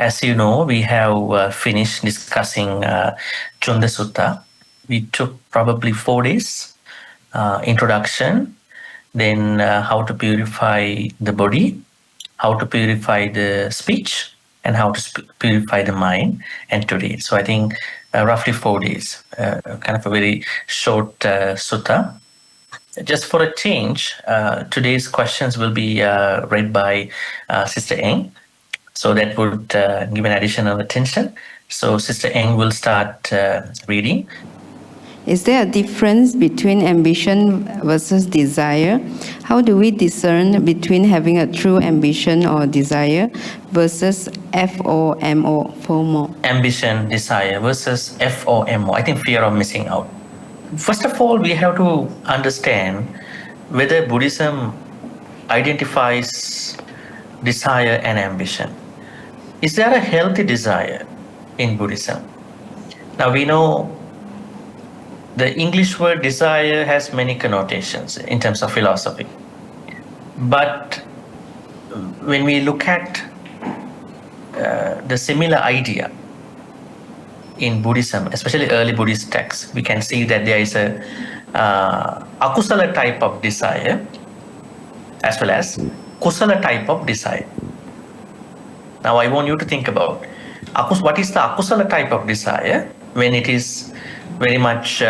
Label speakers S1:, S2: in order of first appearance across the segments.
S1: As you know, we have finished discussing Cunda Sutta. We took probably 4 days introduction, then how to purify the body, how to purify the speech, and how to purify the mind, and today. So I think roughly 4 days, kind of a very short sutta. Just for a change, today's questions will be read by Sister Eng. So that would give an additional attention. So Sister Eng will start reading.
S2: Is there a difference between ambition versus desire? How do we discern between having a true ambition or desire versus FOMO, FOMO?
S1: Ambition, desire versus FOMO. I think fear of missing out. First of all, we have to understand whether Buddhism identifies desire and ambition. Is there a healthy desire in Buddhism? Now we know the English word desire has many connotations in terms of philosophy. But when we look at the similar idea in Buddhism, especially early Buddhist texts, we can see that there is a akusala type of desire as well as kusala type of desire. Now I want you to think about what is the akusala type of desire. When it is very much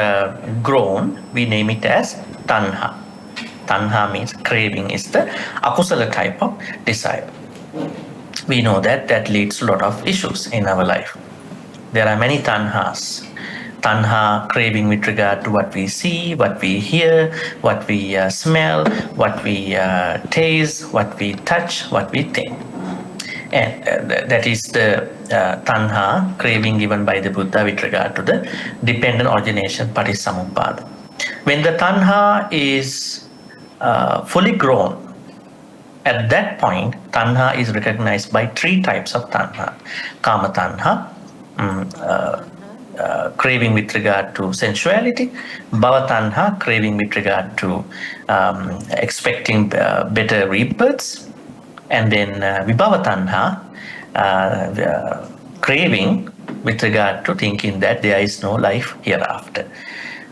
S1: grown, we name it as tanha. Tanha means craving, is the akusala type of desire. We know that leads to a lot of issues in our life. There are many tanhas. Tanha, craving with regard to what we see, what we hear, what we smell, what we taste, what we touch, what we think. And that is the tanha, craving given by the Buddha with regard to the dependent origination, patissamuppada. When the tanha is fully grown, at that point, tanha is recognized by 3 types of tanha. Kama tanha, craving with regard to sensuality. Bhava tanha, craving with regard to expecting better rebirths. And then vibhava tanha, craving with regard to thinking that there is no life hereafter.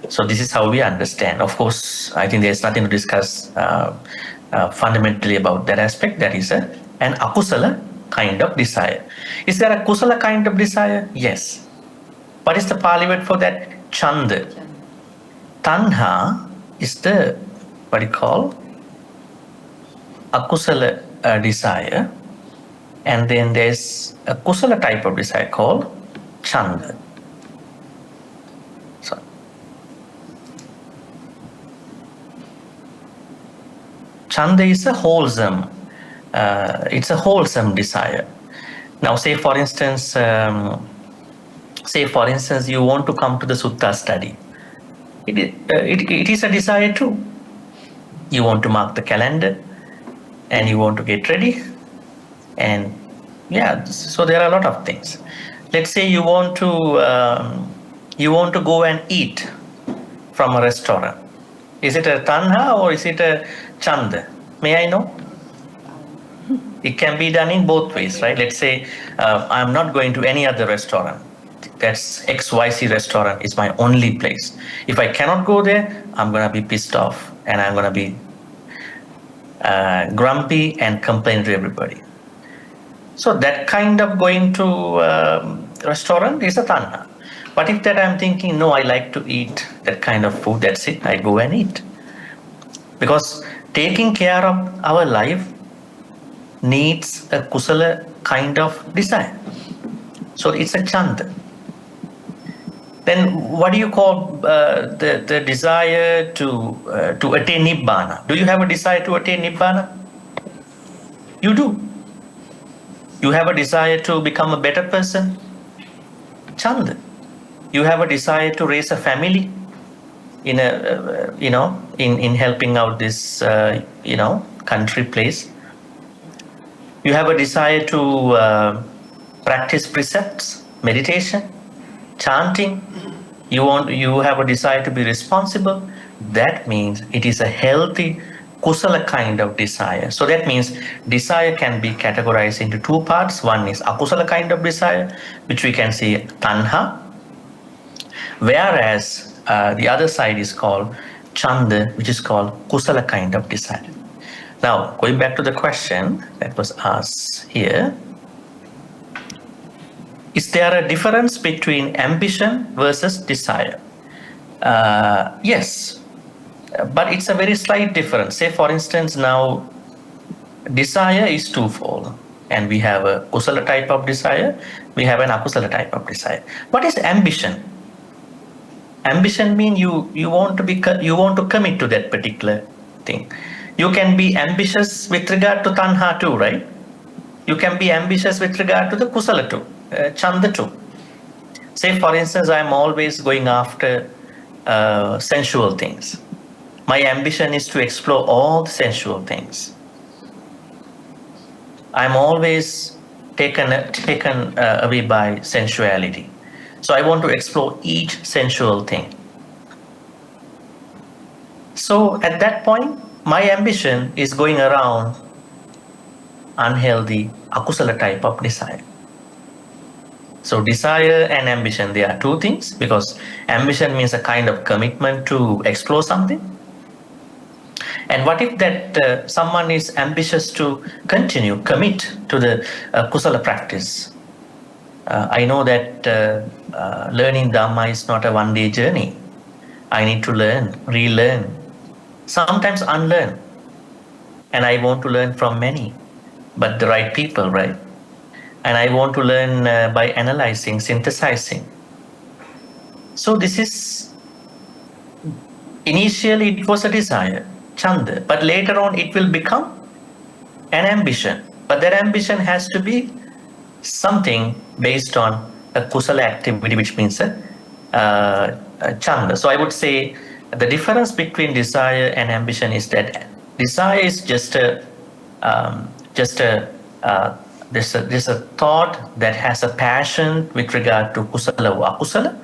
S1: So this is how we understand. Of course, I think there's nothing to discuss fundamentally about that aspect. That is an akusala kind of desire. Is there a kusala kind of desire? Yes. What is the Pali word for that? Chanda. Tanha is the, what you call, akusala desire, and then there's a kusala type of desire called chanda. So, chanda is a wholesome, it's a wholesome desire. Now, say for instance, you want to come to the sutta study. It is a desire too. You want to mark the calendar, and you want to get ready, and so there are a lot of things. Let's say you want to go and eat from a restaurant. Is it a tanha or is it a chanda? May I know? It can be done in both ways, right? Let's say I'm not going to any other restaurant. That's XYZ restaurant is my only place. If I cannot go there, I'm going to be pissed off, and I'm going to be grumpy and complain to everybody. So that kind of going to restaurant is a tanha. But if that I'm thinking, no, I like to eat that kind of food, that's it, I go and eat. Because taking care of our life needs a kusala kind of desire. So it's a chanda. Then what do you call the desire to attain nibbana? Do you have a desire to attain nibbana? You do. You have a desire to become a better person? Chanda. You have a desire to raise a family in a in helping out this country place. You have a desire to practice precepts, meditation, chanting. You have a desire to be responsible. That means it is a healthy kusala kind of desire. So that means desire can be categorized into two parts. One is akusala kind of desire, which we can say tanha, whereas the other side is called chanda, which is called kusala kind of desire. Now, going back to the question that was asked here, is there a difference between ambition versus desire? Yes, but it's a very slight difference. Say, for instance, now desire is twofold, and we have a kusala type of desire, we have an akusala type of desire. What is ambition? Ambition means you want to commit to that particular thing. You can be ambitious with regard to tanha too, right? You can be ambitious with regard to the kusala too, chanda too. Say, for instance, I'm always going after sensual things. My ambition is to explore all the sensual things. I'm always taken away by sensuality. So I want to explore each sensual thing. So at that point, my ambition is going around unhealthy akusala type of desire. So desire and ambition, they are two things, because ambition means a kind of commitment to explore something. And what if that someone is ambitious to commit to the kusala practice? I know that learning Dhamma is not a one-day journey. I need to learn, relearn, sometimes unlearn. And I want to learn from many, but the right people, right? And I want to learn by analyzing, synthesizing. So this is, initially it was a desire, chanda, but later on it will become an ambition. But that ambition has to be something based on a kusala activity, which means a chanda. So I would say the difference between desire and ambition is that desire is just a thought that has a passion with regard to kusala or akusala,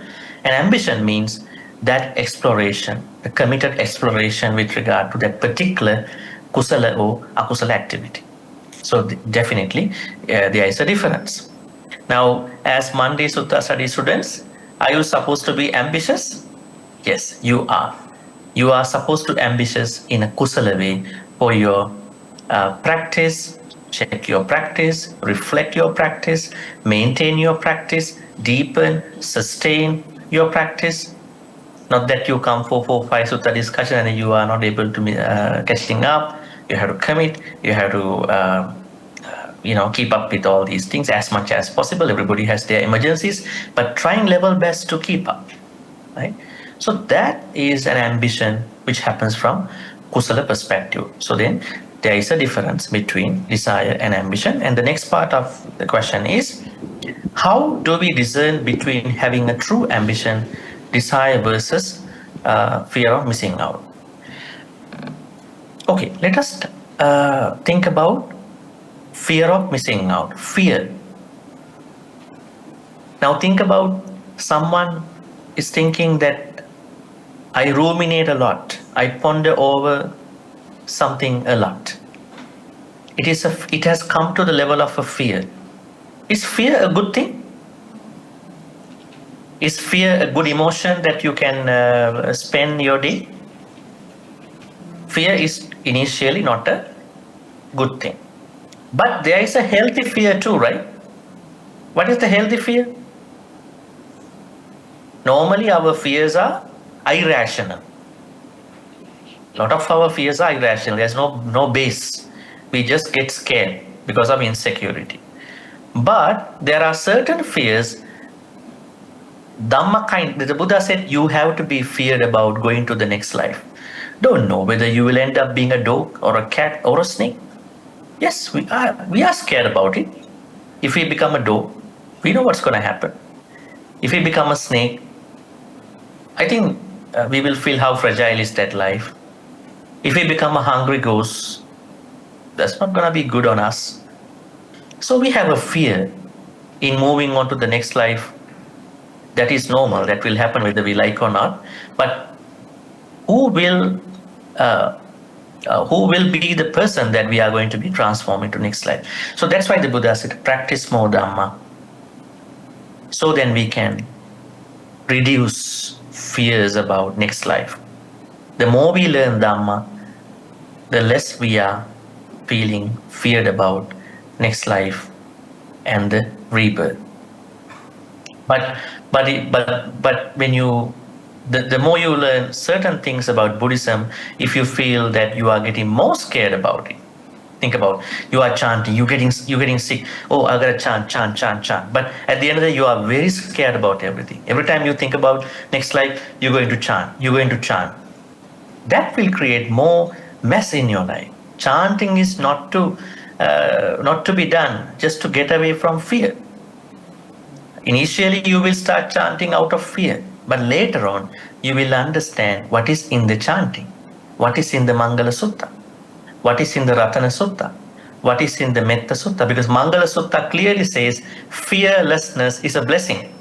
S1: and ambition means that exploration, the committed exploration with regard to that particular kusala or akusala activity. So definitely there is a difference. Now, as Monday Sutta study students, are you supposed to be ambitious? Yes, you are. You are supposed to be ambitious in a kusala way for your practice. Check your practice, reflect your practice, maintain your practice, deepen, sustain your practice. Not that you come for 4-5 sutta discussion and you are not able to be catching up. You have to commit. You have to keep up with all these things as much as possible. Everybody has their emergencies, but trying level best to keep up, right? So that is an ambition which happens from kusala perspective. So then there is a difference between desire and ambition. And the next part of the question is, how do we discern between having a true ambition, desire versus fear of missing out? Okay, let us think about fear of missing out. Fear. Now think about someone is thinking that I ruminate a lot. I ponder over something a lot. It has come to the level of a fear. Is fear a good thing? Is fear a good emotion that you can spend your day? Fear is initially not a good thing. But there is a healthy fear too, right? What is the healthy fear? Normally our fears are irrational. A lot of our fears are irrational. There's no base. We just get scared because of insecurity. But there are certain fears, Dhamma kind. The Buddha said you have to be feared about going to the next life. Don't know whether you will end up being a dog or a cat or a snake. Yes, we are scared about it. If we become a dog, we know what's going to happen. If we become a snake, I think we will feel how fragile is that life. If we become a hungry ghost, that's not going to be good on us. So we have a fear in moving on to the next life. That is normal. That will happen whether we like or not. But who will who will be the person that we are going to be transformed into next life. So that's why the Buddha said, practice more Dhamma. So then we can reduce fears about next life. The more we learn Dhamma, the less we are feeling feared about next life and the rebirth. But when you the more you learn certain things about Buddhism, if you feel that you are getting more scared about it, think about, you are chanting, you're getting sick. Oh, I gotta chant. But at the end of the day, you are very scared about everything. Every time you think about next life, you're going to chant. You're going to chant. That will create more mess in your life. Chanting is not to be done just to get away from fear. Initially, you will start chanting out of fear, but later on, you will understand what is in the chanting, what is in the Mangala Sutta, what is in the Ratana Sutta, what is in the Metta Sutta, because Mangala Sutta clearly says fearlessness is a blessing,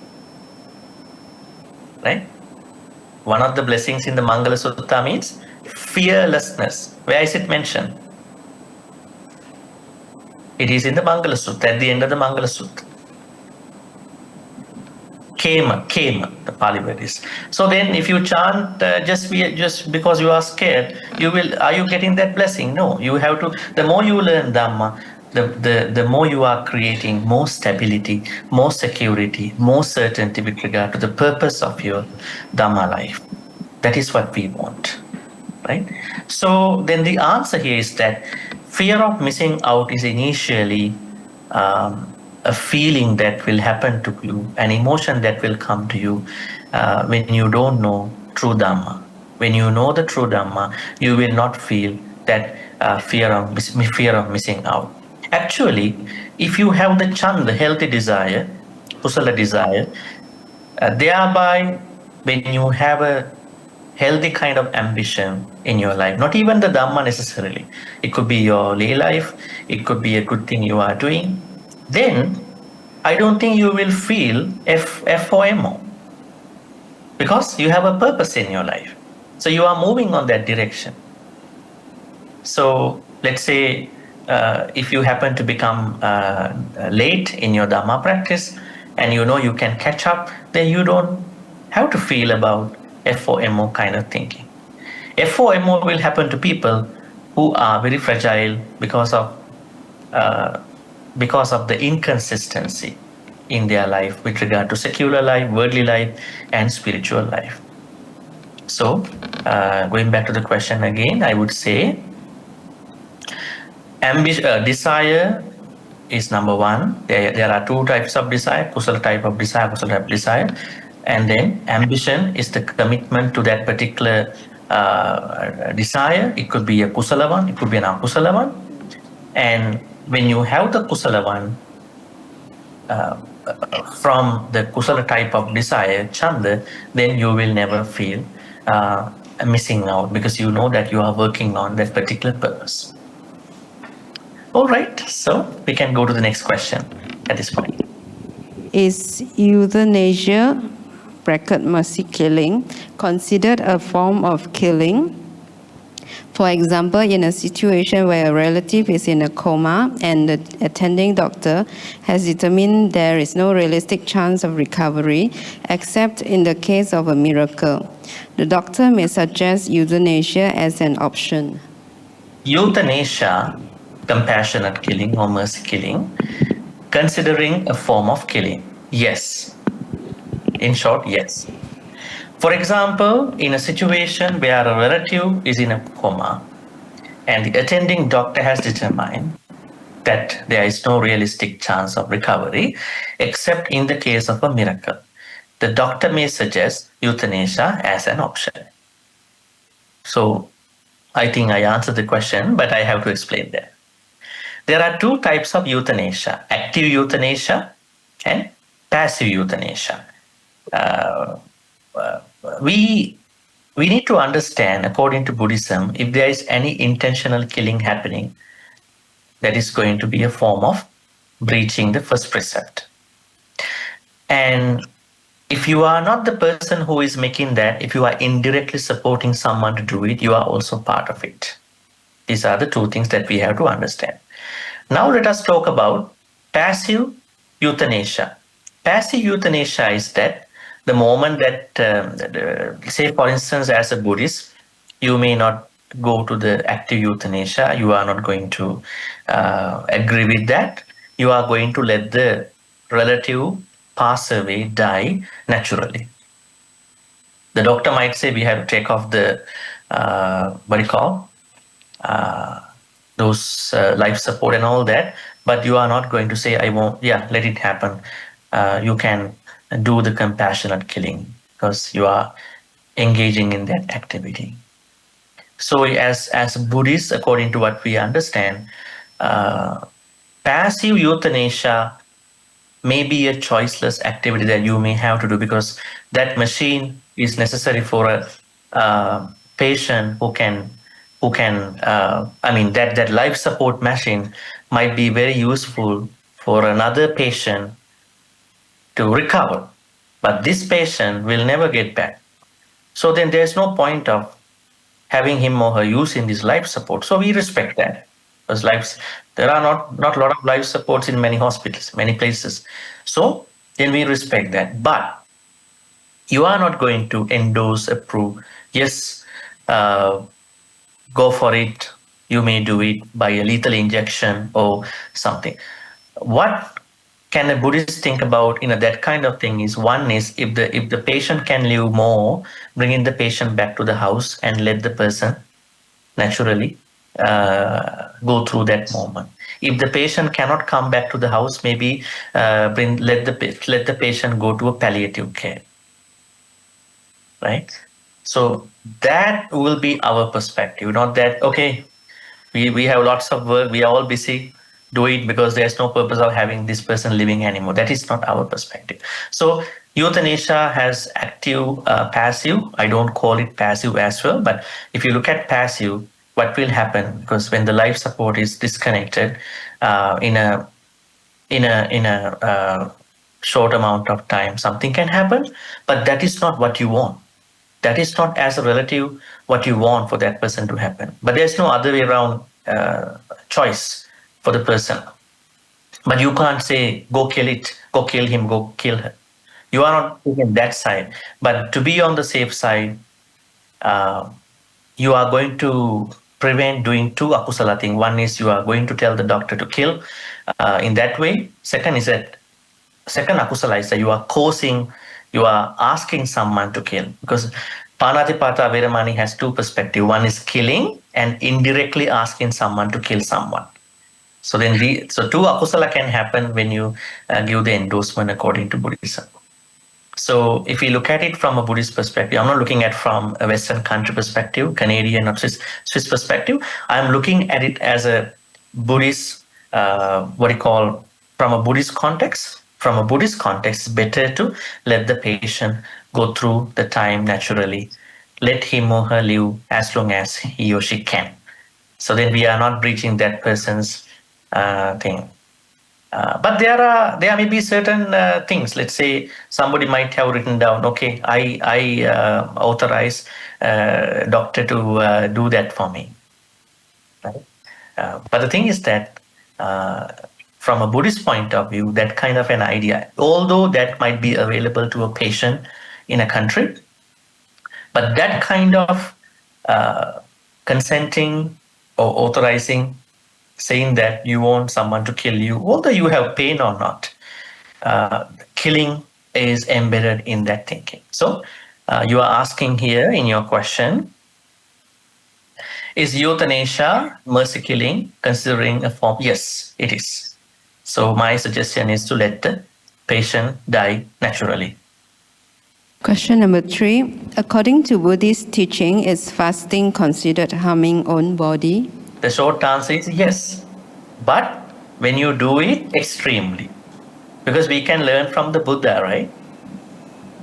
S1: right? One of the blessings in the Mangala Sutta means fearlessness. Where is it mentioned? It is in the Mangala Sutta, at the end of the Mangala Sutta. Kema, the Pali word is. So then, if you chant just because you are scared, are you getting that blessing? No, you have to. The more you learn Dhamma, the more you are creating more stability, more security, more certainty with regard to the purpose of your Dhamma life. That is what we want, right? So then the answer here is that fear of missing out is initially a feeling that will happen to you, an emotion that will come to you when you don't know true Dhamma. When you know the true Dhamma, you will not feel that fear of missing out. Actually, if you have the chand, the healthy desire, kusala desire, thereby when you have a healthy kind of ambition in your life, not even the Dhamma necessarily, it could be your lay life, it could be a good thing you are doing, then I don't think you will feel FOMO because you have a purpose in your life. So you are moving on that direction. So let's say if you happen to become late in your Dhamma practice and you know you can catch up, then you don't have to feel about FOMO kind of thinking. FOMO will happen to people who are very fragile because of the inconsistency in their life with regard to secular life, worldly life, and spiritual life. So, going back to the question again, I would say desire is number one. There are two types of desire: kusala type of desire, kusala type of desire, and then ambition is the commitment to that particular desire. It could be a kusala one, it could be an akusala one, and when you have the kusala one, from the kusala type of desire, chanda, then you will never feel missing out because you know that you are working on that particular purpose. All right, so we can go to the next question at this point.
S2: Is euthanasia, mercy killing, considered a form of killing? For example, in a situation where a relative is in a coma and the attending doctor has determined there is no realistic chance of recovery, except in the case of a miracle, the doctor may suggest euthanasia as an option.
S1: Euthanasia, compassionate killing or mercy killing, considering a form of killing? Yes. In short, yes. For example, in a situation where a relative is in a coma and the attending doctor has determined that there is no realistic chance of recovery except in the case of a miracle, the doctor may suggest euthanasia as an option. So I think I answered the question, but I have to explain that. There are two types of euthanasia: active euthanasia and passive euthanasia. We need to understand, according to Buddhism, if there is any intentional killing happening, that is going to be a form of breaching the first precept. And if you are not the person who is making that, if you are indirectly supporting someone to do it, you are also part of it. These are the two things that we have to understand. Now let us talk about passive euthanasia. Passive euthanasia is that the moment that, say for instance, as a Buddhist, you may not go to the active euthanasia, you are not going to agree with that, you are going to let the relative pass away, die naturally. The doctor might say we have to take off the, what do you call, uh, those life support and all that, but you are not going to say, I won't, yeah, let it happen. You can do the compassionate killing because you are engaging in that activity. So, as Buddhists, according to what we understand, uh, passive euthanasia may be a choiceless activity that you may have to do because that machine is necessary for a patient who can I mean that life support machine might be very useful for another patient to recover, but this patient will never get back. So then there's no point of having him or her using this life support. So we respect that because lives, there are not a lot of life supports in many hospitals, many places. So then we respect that. But you are not going to endorse, approve. Yes, uh, go for it. You may do it by a lethal injection or something. What can a Buddhist think about that kind of thing is, one is, if the patient can live more, bringing the patient back to the house and let the person naturally go through that moment. If the patient cannot come back to the house, maybe let the patient go to a palliative care, right? So that will be our perspective, not that okay, we have lots of work, we are all busy, do it because there's no purpose of having this person living anymore. That is not our perspective. So euthanasia has active, passive. I don't call it passive as well, but if you look at passive, what will happen, because when the life support is disconnected in a short amount of time, something can happen, but that is not what you want. That is not, as a relative, what you want for that person to happen. But there's no other way around choice for the person. But you can't say, go kill it, go kill him, go kill her. You are not taking that side. But to be on the safe side, uh, you are going to prevent doing two akusala things. One is you are going to tell the doctor to kill in that way. Second akusala is that you are causing, you are asking someone to kill, because Panatipata Veramani has two perspectives. One is killing and indirectly asking someone to kill someone. So then so two akusala can happen when you give the endorsement according to Buddhism. So if we look at it from a Buddhist perspective, I'm not looking at from a Western country perspective, Canadian or Swiss perspective. I'm looking at it as a Buddhist, what you call, from a Buddhist context. From a Buddhist context, it's better to let the patient go through the time naturally. Let him or her live as long as he or she can. So then we are not breaching that person's thing. But there may be certain things. Let's say somebody might have written down, okay, I authorize doctor to do that for me. Right? But the thing is that from a Buddhist point of view, that kind of an idea, although that might be available to a patient in a country, but that kind of uh, consenting or authorizing, saying that you want someone to kill you, whether you have pain or not, killing is embedded in that thinking. So you are asking here in your question, is euthanasia, mercy killing, considering a form? Yes, it is. So my suggestion is to let the patient die naturally.
S2: Question number 3. According to Buddhist teaching, is fasting considered harming own body?
S1: The short answer is yes. But when you do it extremely, because we can learn from the Buddha, right?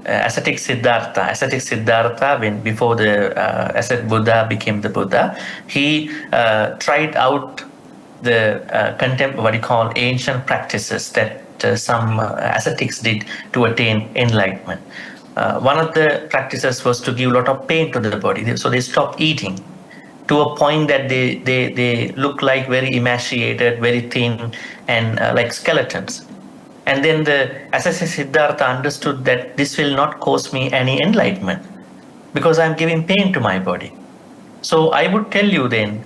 S1: Ascetic Siddhartha, when before the ascetic Buddha became the Buddha, he tried out the what you call ancient practices that some ascetics did to attain enlightenment. One of the practices was to give a lot of pain to the body, so they stopped eating. to a point that they look like very emaciated, very thin, and like skeletons. And then the Asasa Siddhartha understood that this will not cause me any enlightenment because I'm giving pain to my body. So I would tell you then,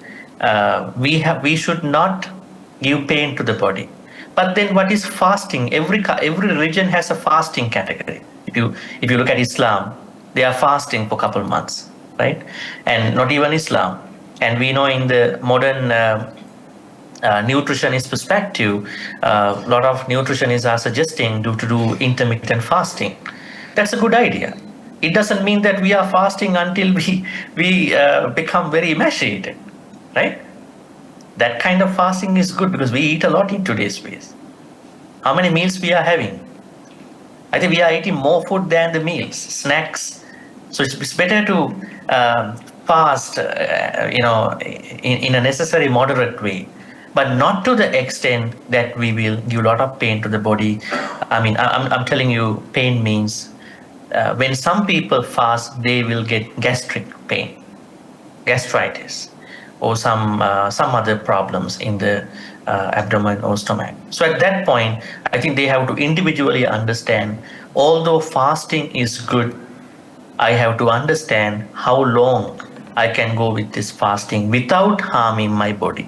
S1: we should not give pain to the body. But then what is fasting? Every religion has a fasting category. If you look at Islam, they are fasting for a couple months, right? And not even Islam. And we know in the modern nutritionist perspective, a lot of nutritionists are suggesting to do intermittent fasting. That's a good idea. It doesn't mean that we are fasting until we become very emaciated, right? That kind of fasting is good because we eat a lot in today's days. How many meals we are having? I think we are eating more food than the meals, snacks. So it's better to fast, in a necessary moderate way, but not to the extent that we will give a lot of pain to the body. I mean, I'm telling you, pain means when some people fast, they will get gastric pain, gastritis, or some other problems in the abdomen or stomach. So at that point, I think they have to individually understand, although fasting is good, I have to understand how long I can go with this fasting without harming my body.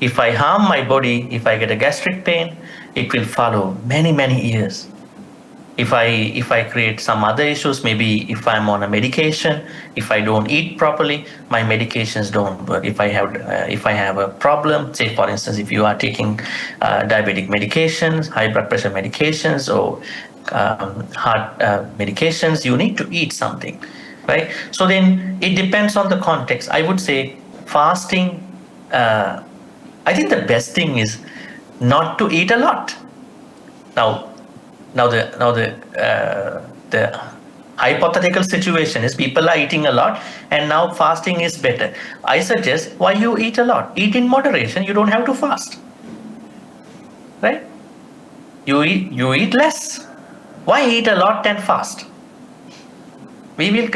S1: If I harm my body, if I get a gastric pain, it will follow many, many years. If I create some other issues, maybe if I'm on a medication, if I don't eat properly, my medications don't work. If I have a problem, say for instance, if you are taking diabetic medications, high blood pressure medications, or heart medications, you need to eat something, right? So then it depends on the context. I would say fasting. I think the best thing is not to eat a lot. Now the hypothetical situation is people are eating a lot and now fasting is better. I suggest, why you eat a lot? Eat in moderation. You don't have to fast, right? You eat less. Why eat a lot and fast? We will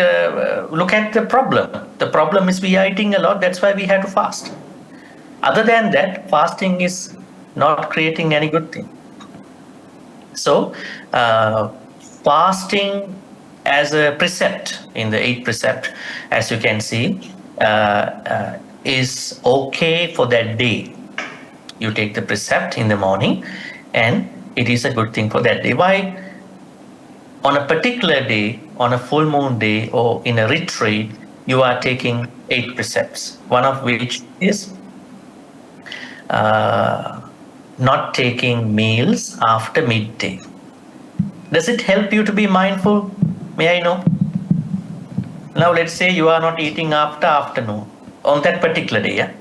S1: look at the problem. The problem is we are eating a lot. That's why we have to fast. Other than that, fasting is not creating any good thing. So, fasting as a precept in the 8th precept, as you can see, is okay for that day. You take the precept in the morning, and it is a good thing for that day. Why? On a particular day, on a full moon day, or in a retreat, you are taking 8 precepts, one of which is not taking meals after midday. Does it help you to be mindful? May I know? Now let's say you are not eating after afternoon on that particular day. Yeah?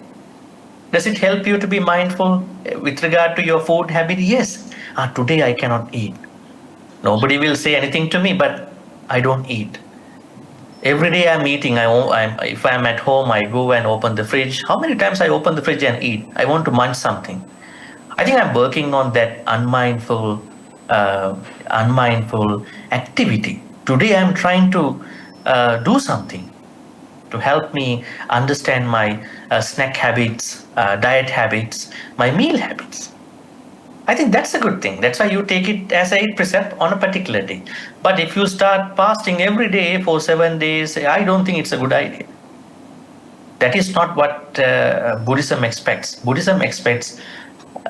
S1: Does it help you to be mindful with regard to your food habit? Yes. Today I cannot eat. Nobody will say anything to me, but I don't eat. Every day I'm eating. If I'm at home, I go and open the fridge. How many times I open the fridge and eat? I want to munch something. I think I'm working on that unmindful activity. Today I'm trying to do something to help me understand my snack habits, diet habits, my meal habits. I think that's a good thing. That's why you take it as a precept on a particular day. But if you start fasting every day for 7 days, I don't think it's a good idea. That is not what Buddhism expects. Buddhism expects,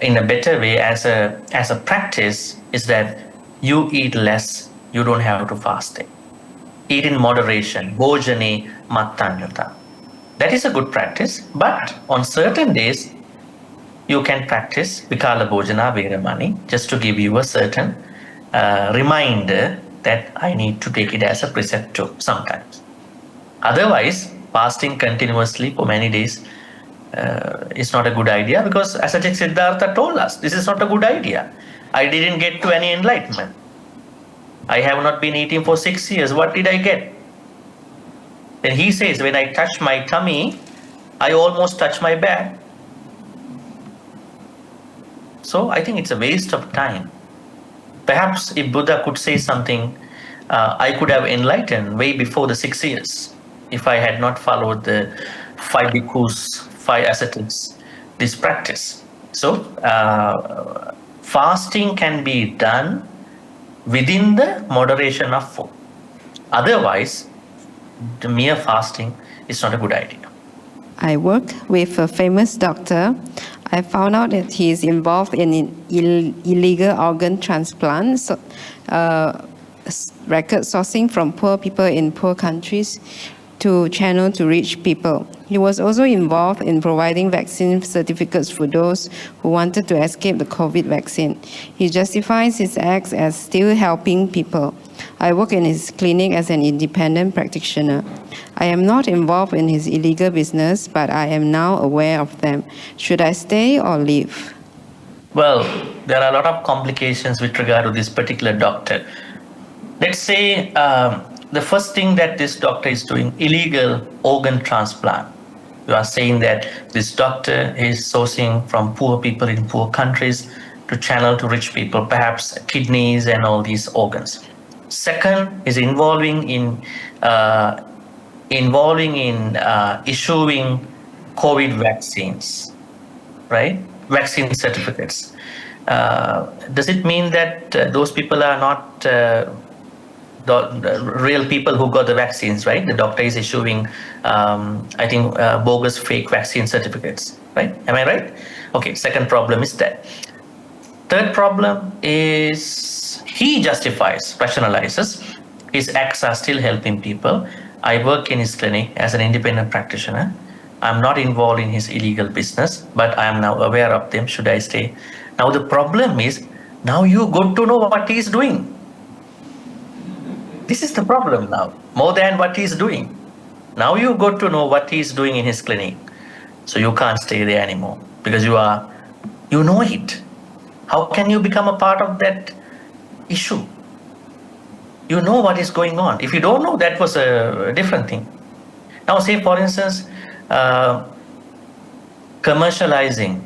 S1: in a better way, as a practice, is that you eat less. You don't have to fast. Eat in moderation. Bhojane mattanyata. That is a good practice. But on certain days, you can practice Vikala Bhojana Veramani, just to give you a certain reminder that I need to take it as a precept too sometimes. Otherwise, fasting continuously for many days is not a good idea, because Asajik Siddhartha told us this is not a good idea. I didn't get to any enlightenment. I have not been eating for 6 years. What did I get? Then he says, when I touch my tummy, I almost touch my back. So I think it's a waste of time. Perhaps if Buddha could say something, I could have enlightened way before the 6 years if I had not followed the 5 bhikkhus, 5 ascetics, this practice. So fasting can be done within the moderation of food. Otherwise, the mere fasting is not a good idea.
S2: I work with a famous doctor. I found out that he is involved in illegal organ transplants, record sourcing from poor people in poor countries to channel to rich people. He was also involved in providing vaccine certificates for those who wanted to escape the COVID vaccine. He justifies his acts as still helping people. I work in his clinic as an independent practitioner. I am not involved in his illegal business, but I am now aware of them. Should I stay or leave?
S1: Well, there are a lot of complications with regard to this particular doctor. Let's say the first thing that this doctor is doing, illegal organ transplant. You are saying that this doctor is sourcing from poor people in poor countries to channel to rich people, perhaps kidneys and all these organs. Second is involving in issuing COVID vaccines, right? Vaccine certificates. Does it mean that those people are not the real people who got the vaccines, right? The doctor is issuing, bogus fake vaccine certificates, right? Am I right? Okay, second problem is that. Third problem is he justifies, rationalizes, his acts are still helping people. I work in his clinic as an independent practitioner. I'm not involved in his illegal business, but I am now aware of them. Should I stay? Now the problem is, now you got to know what he is doing. This is the problem now, more than what he is doing. Now you got to know what he is doing in his clinic. So you can't stay there anymore because you know it. How can you become a part of that issue? You know what is going on. If you don't know, that was a different thing. Now, say for instance, commercializing,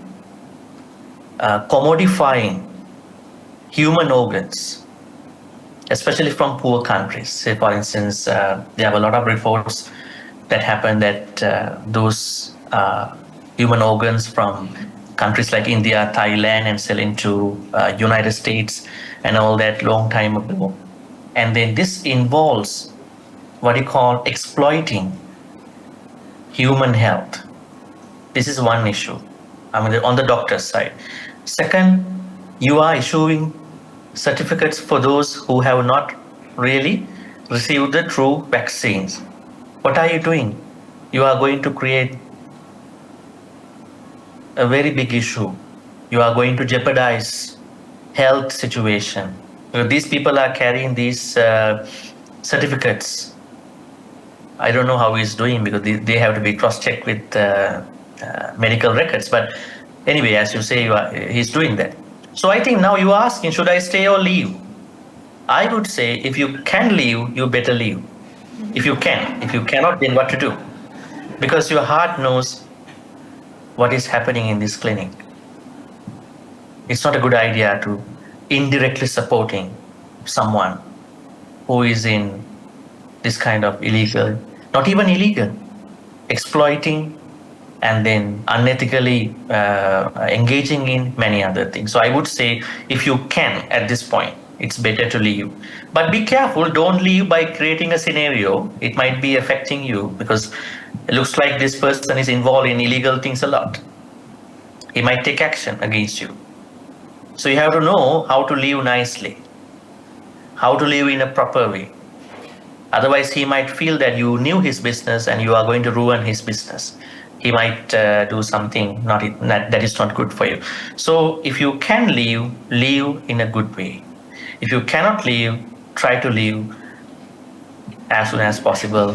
S1: commodifying human organs, especially from poor countries. Say for instance, there have a lot of reports that happen that those human organs from countries like India, Thailand, and selling to United States and all that long time ago. And then this involves what you call exploiting human health. This is one issue. I mean, on the doctor's side. Second, you are issuing certificates for those who have not really received the true vaccines. What are you doing? You are going to create a very big issue. You are going to jeopardize health situation. These people are carrying these certificates. I don't know how he's doing because they have to be cross-checked with medical records. But anyway, as you say, he's doing that. So I think now you are asking, should I stay or leave? I would say if you can leave, you better leave. If you can. If you cannot, then what to do? Because your heart knows what is happening in this clinic. It's not a good idea to indirectly supporting someone who is in this kind of illegal, not even illegal, exploiting and then unethically engaging in many other things. So I would say if you can at this point, it's better to leave. But be careful, don't leave by creating a scenario. It might be affecting you because it looks like this person is involved in illegal things a lot. He might take action against you. So you have to know how to live nicely, how to live in a proper way. Otherwise, he might feel that you knew his business and you are going to ruin his business. He might do something that is not good for you. So if you can live in a good way. If you cannot live, try to live as soon as possible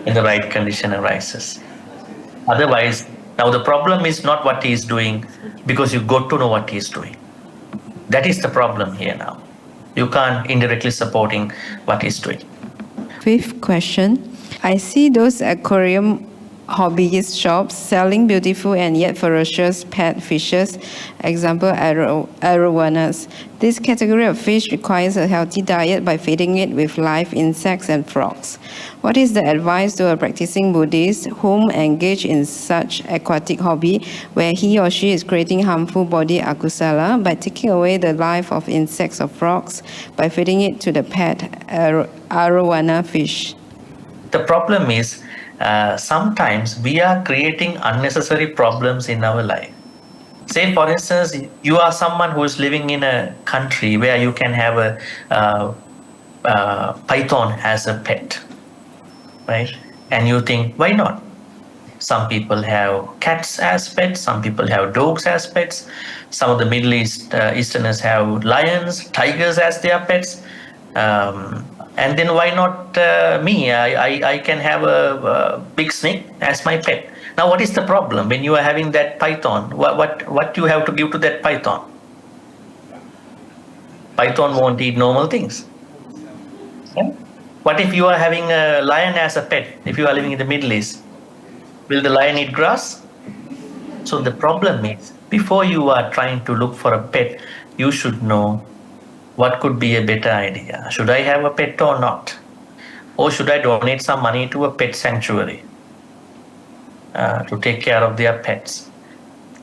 S1: in the right condition arises. Otherwise, now the problem is not what he is doing because you got to know what he is doing. That is the problem here now. You can't indirectly supporting what he's doing.
S2: Fifth question. I see those aquarium hobbyist shops selling beautiful and yet ferocious pet fishes, example arowanas. This category of fish requires a healthy diet by feeding it with live insects and frogs. What is the advice to a practicing Buddhist whom engage in such aquatic hobby where he or she is creating harmful body akusala by taking away the life of insects or frogs by feeding it to the pet arowana fish?
S1: The problem is sometimes we are creating unnecessary problems in our life. Say, for instance, you are someone who is living in a country where you can have a python as a pet, right? And you think, why not? Some people have cats as pets, some people have dogs as pets, some of the Middle Easterners have lions, tigers as their pets. And then why not me? I can have a big snake as my pet. Now, what is the problem when you are having that python? What you have to give to that python? Python won't eat normal things. Yeah? What if you are having a lion as a pet? If you are living in the Middle East, will the lion eat grass? So the problem is, before you are trying to look for a pet, you should know what could be a better idea. Should I have a pet or not? Or should I donate some money to a pet sanctuary to take care of their pets?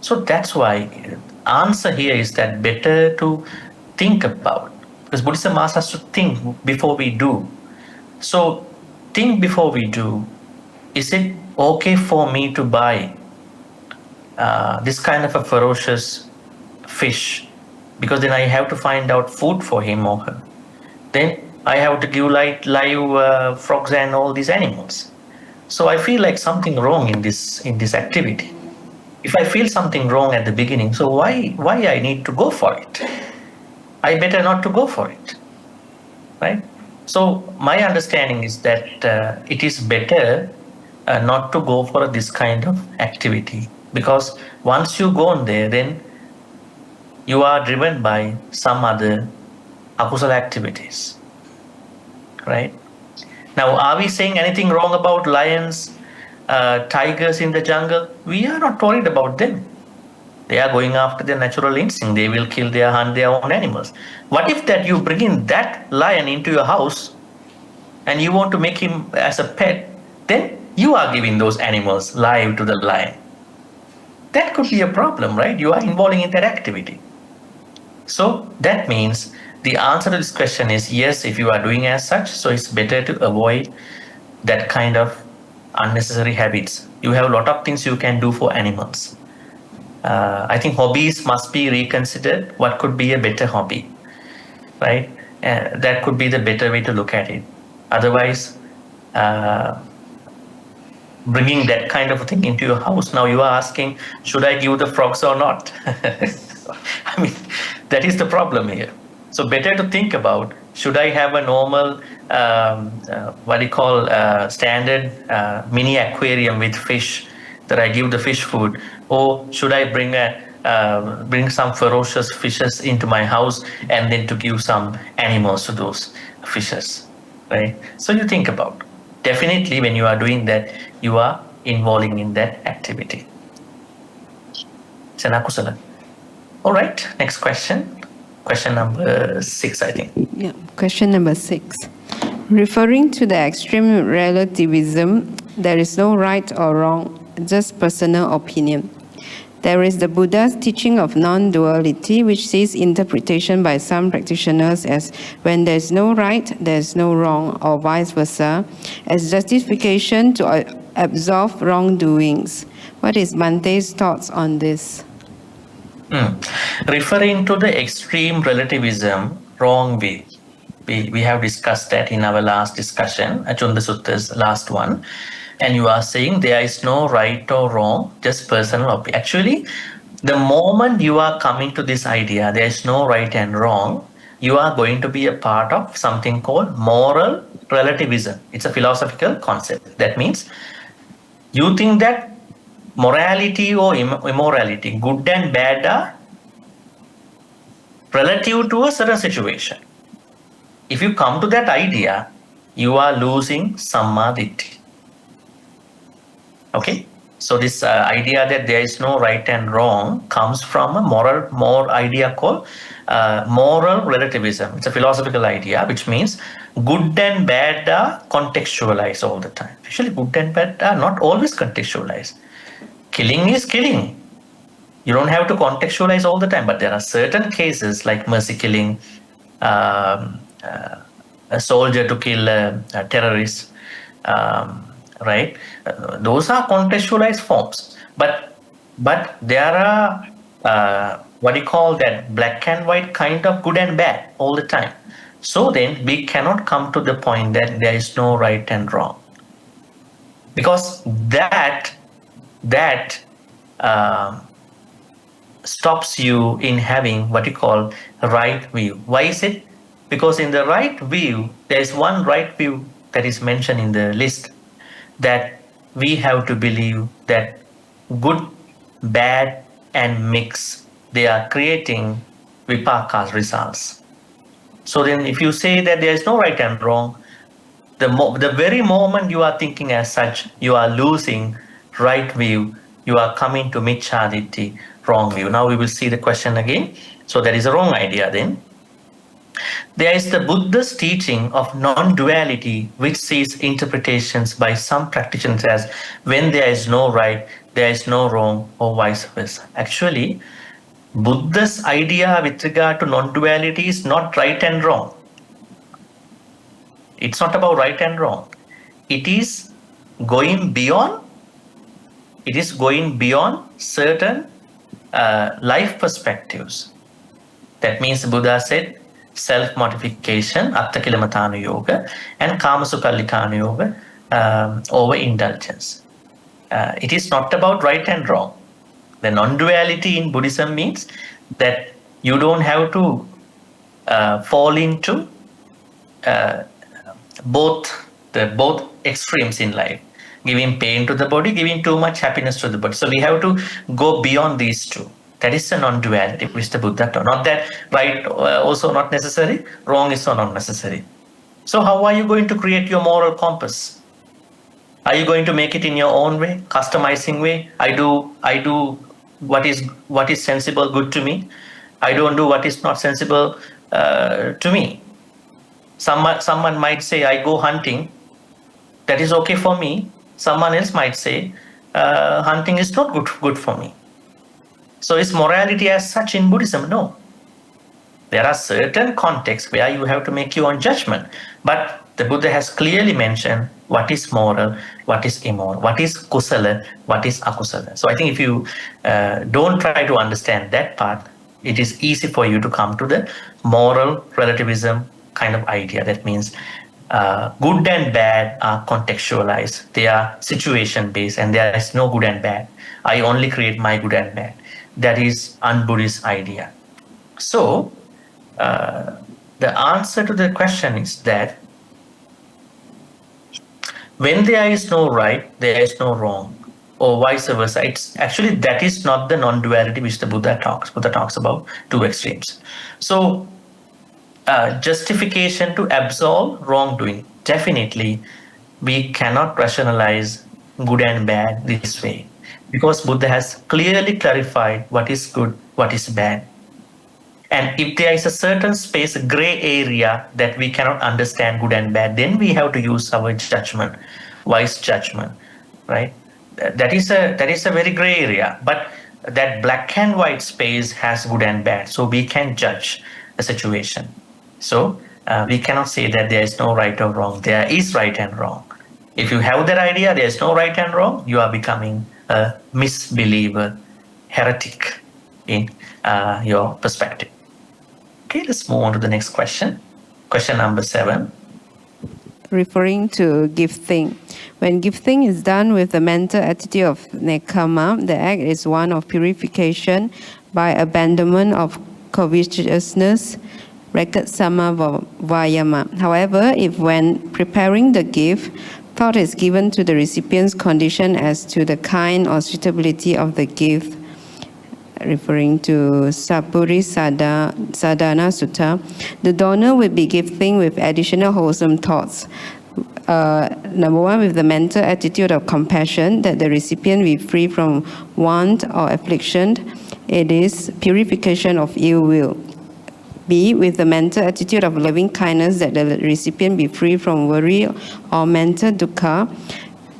S1: So that's why answer here is that better to think about, because Buddhism asks us to think before we do. So think before we do. Is it okay for me to buy this kind of a ferocious fish? Because then I have to find out food for him or her. Then I have to give live frogs and all these animals. So I feel like something wrong in this activity. If I feel something wrong at the beginning, so why I need to go for it? I better not to go for it, right? So my understanding is that it is better not to go for this kind of activity, because once you go on there, then you are driven by some other akusala activities, right? Now, are we saying anything wrong about lions, tigers in the jungle? We are not worried about them. They are going after their natural instinct. They will kill hunt their own animals. What if that you bring in that lion into your house and you want to make him as a pet? Then you are giving those animals live to the lion. That could be a problem, right? You are involving in that activity. So that means the answer to this question is yes, if you are doing as such, so it's better to avoid that kind of unnecessary habits. You have a lot of things you can do for animals. I think hobbies must be reconsidered. What could be a better hobby, right? That could be the better way to look at it. Otherwise, bringing that kind of thing into your house, now you are asking, should I give the frogs or not? I mean, that is the problem here. So better to think about, should I have a normal, what do you call, standard mini aquarium with fish that I give the fish food, or should I bring some ferocious fishes into my house and then to give some animals to those fishes, right? So you think about. Definitely, when you are doing that, you are involving in that activity. It's an akusala. All right, next question. Question number 6, I think.
S2: Yeah, question number 6. Referring to the extreme relativism, there is no right or wrong, just personal opinion. There is the Buddha's teaching of non-duality, which sees interpretation by some practitioners as when there is no right, there is no wrong, or vice versa, as justification to absolve wrongdoings. What is Bhante's thoughts on this?
S1: Referring to the extreme relativism, wrong way. We have discussed that in our last discussion, Cunda Sutta's last one. And you are saying there is no right or wrong, just personal opinion. Actually, the moment you are coming to this idea, there is no right and wrong, you are going to be a part of something called moral relativism. It's a philosophical concept. That means you think that morality or immorality, good and bad, are relative to a certain situation. If you come to that idea, you are losing sammaditthi. Okay, so this idea that there is no right and wrong comes from a more idea called moral relativism. It's a philosophical idea, which means good and bad are contextualized all the time. Actually, good and bad are not always contextualized. Killing is killing. You don't have to contextualize all the time, but there are certain cases like mercy killing, um, a soldier to kill a terrorist, right? Those are contextualized forms, but there are what do you call that, black and white kind of good and bad all the time. So then we cannot come to the point that there is no right and wrong, because that um, stops you in having what you call right view. Why is it? Because in the right view, there is one right view that is mentioned in the list, that we have to believe that good, bad, and mix, they are creating vipakas results. So then if you say that there is no right and wrong, the very moment you are thinking as such, you are losing right view, you are coming to michaditi, wrong view. Now we will see the question again. So that is a wrong idea then. There is the Buddha's teaching of non-duality, which sees interpretations by some practitioners as when there is no right, there is no wrong, or vice versa. Actually, Buddha's idea with regard to non-duality is not right and wrong. It's not about right and wrong. It is going beyond. It is going beyond certain life perspectives. That means Buddha said self-mortification, atta-kilamatthana yoga, and kama-sukallitthana yoga, overindulgence. It is not about right and wrong. The non-duality in Buddhism means that you don't have to fall into both extremes in life, giving pain to the body, giving too much happiness to the body. So we have to go beyond these two. That is the non-duality which the Buddha taught. Not that right also not necessary, wrong is not necessary. So how are you going to create your moral compass? Are you going to make it in your own way, customizing way? I do what is sensible, good to me. I don't do what is not sensible to me. Someone might say, I go hunting. That is okay for me. Someone else might say, hunting is not good for me. So is morality as such in Buddhism? No. There are certain contexts where you have to make your own judgment. But the Buddha has clearly mentioned what is moral, what is immoral, what is kusala, what is akusala. So I think if you don't try to understand that part, it is easy for you to come to the moral relativism kind of idea. That means good and bad are contextualized. They are situation based, and there is no good and bad. I only create my good and bad. That is un-Buddhist idea. So the answer to the question is that when there is no right, there is no wrong, or vice versa. It's actually, that is not the non-duality which the Buddha talks. Buddha talks about two extremes. So justification to absolve wrongdoing. Definitely, we cannot rationalize good and bad this way, because Buddha has clearly clarified what is good, what is bad. And if there is a certain space, a gray area that we cannot understand good and bad, then we have to use our judgment, wise judgment, right? That is a very gray area. But that black and white space has good and bad, so we can judge the situation. So we cannot say that there is no right or wrong. There is right and wrong. If you have that idea, there is no right and wrong, you are becoming a misbeliever, heretic in your perspective. Okay, let's move on to the next question. Question number 7.
S2: Referring to gifting. When gifting is done with the mental attitude of nekama, the act is one of purification by abandonment of covetousness, sama vayama. However, if when preparing the gift, thought is given to the recipient's condition as to the kind or suitability of the gift, referring to Sapuri Sadhana Sutta, the donor will be gifting with additional wholesome thoughts, number one, with the mental attitude of compassion, that the recipient be free from want or affliction, it is purification of ill will. B, with the mental attitude of loving kindness, that the recipient be free from worry or mental dukkha,